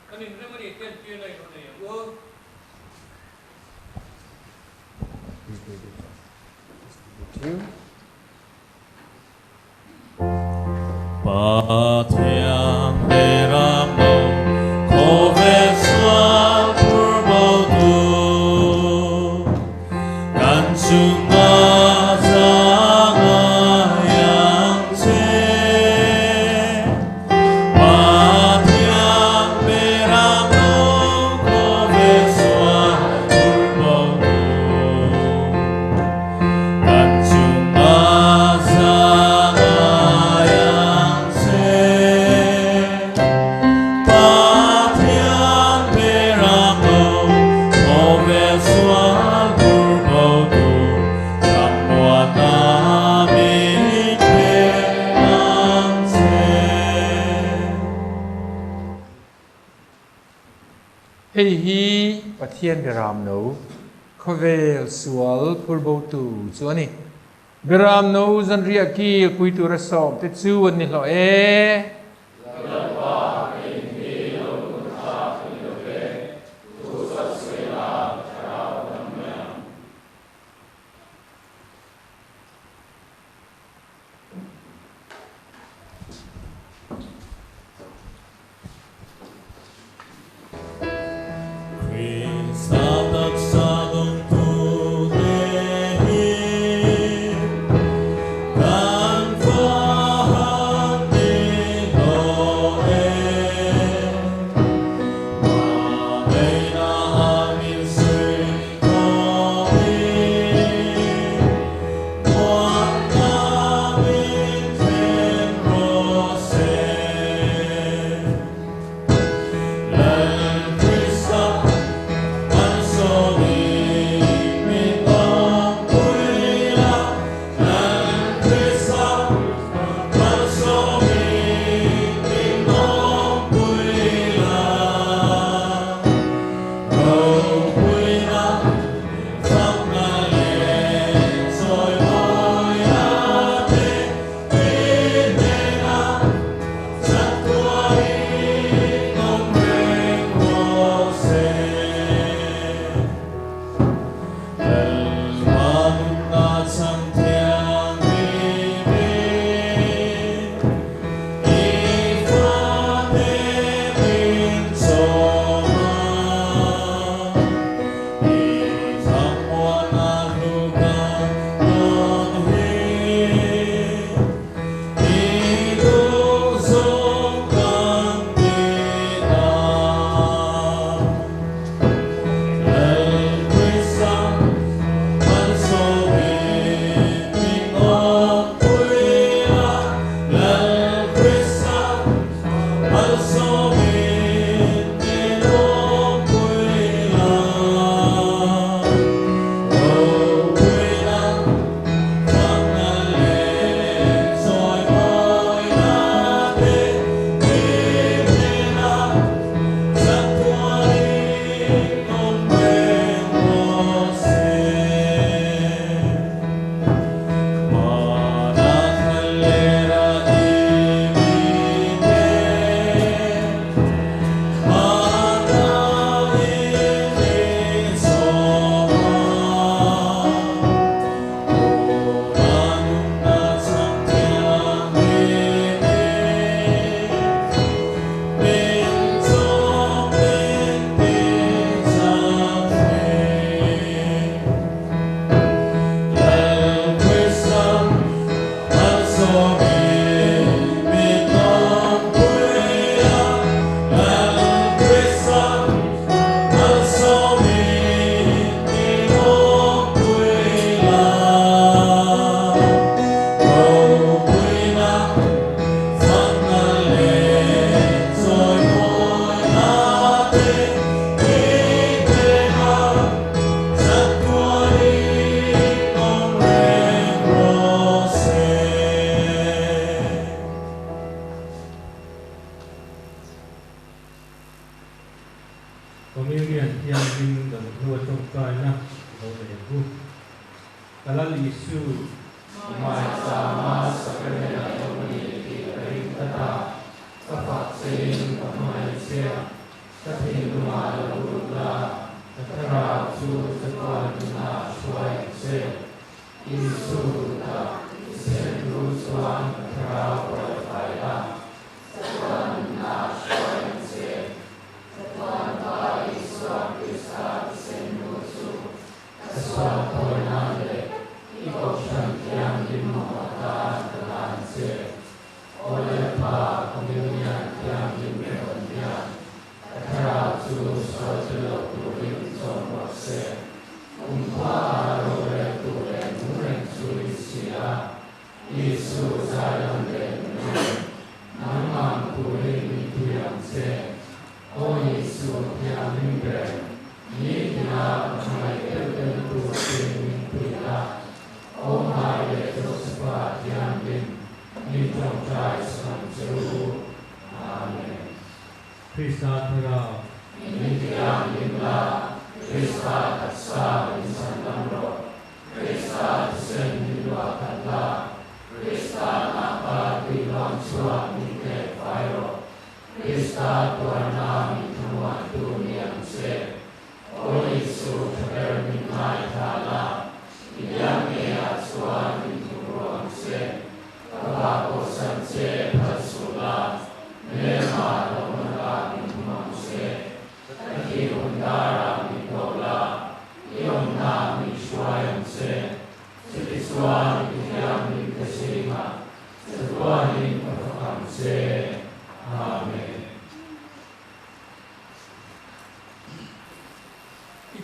kanin remani ten pin nei ko nei wo Ba thiang de ram mo ko ve swa pur mo tu kan chung ma sa nga yang che ba thiang de ram mo ko ve swa pur mo tu kan chung ma sa hei hi pathian beram no khovel sual purbo tu chuani beram no zan ria ki pui tu ra som te chu an ni lo e Kan fa han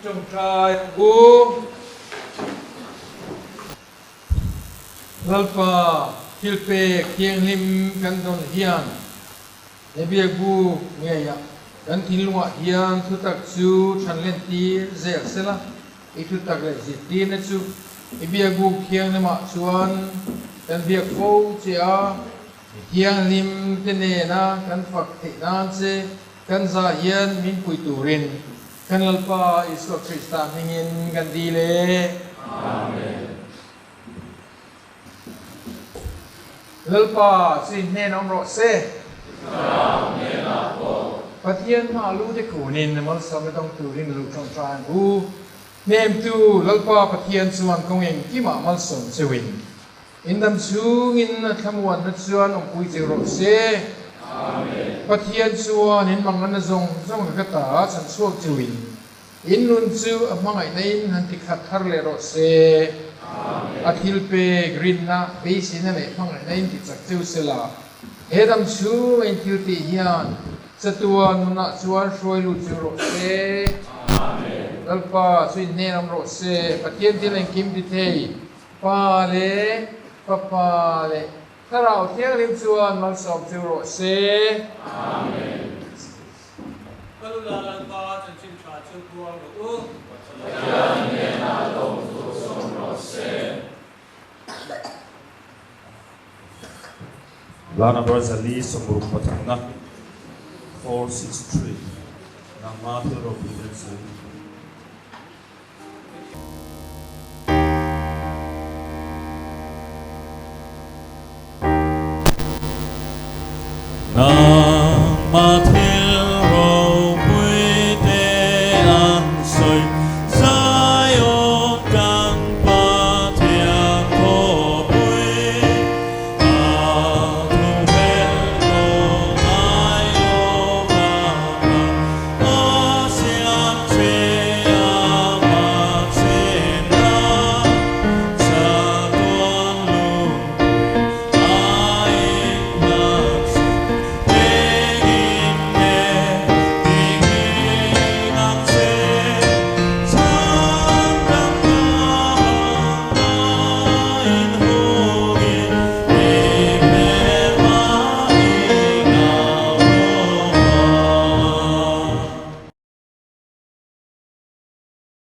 trong trai u lalpa hilpe kieng lim kan don hian ebia gu nge ya kan thilunga hian thutak chu thanlen ti zel sela I thutak le ziti na chu ebia gu kieng lema chuan kan biak fo chia hiang lim tene na kan fak the nan che kan za hian min pui turin kan lalpa Isu Krista hingin kan dile amen lalpa sin ne nom ro se amen apo pathian ma lu de kunin mal sam dong turin lu trong tran u nem tu lalpa pathian chuan kongeng ki ma mal som chewin indam chung in thamuan na chuan ong pui che ro se amen pathian chuan in mangan na zong ka ta chan chuak chuin in nun chu amangai nei han ti khat thar le ro se amen athil pe green na be sin na le mangai nei ti chak chu sela hedam chu in thil ti hian chatua nuna chuan hroi lu chu ro se amen lalpa chu in ne ram ro se pathian ti leng kim ti thei pa le papa le tarau thiang lim chuan mal som chu ro se amen Kalula lalpa chan chin cha chu buang ro u Yang ne na dong tu som ro se. Lana Brazali Samuru Patanga 463 Namata Robinson Namate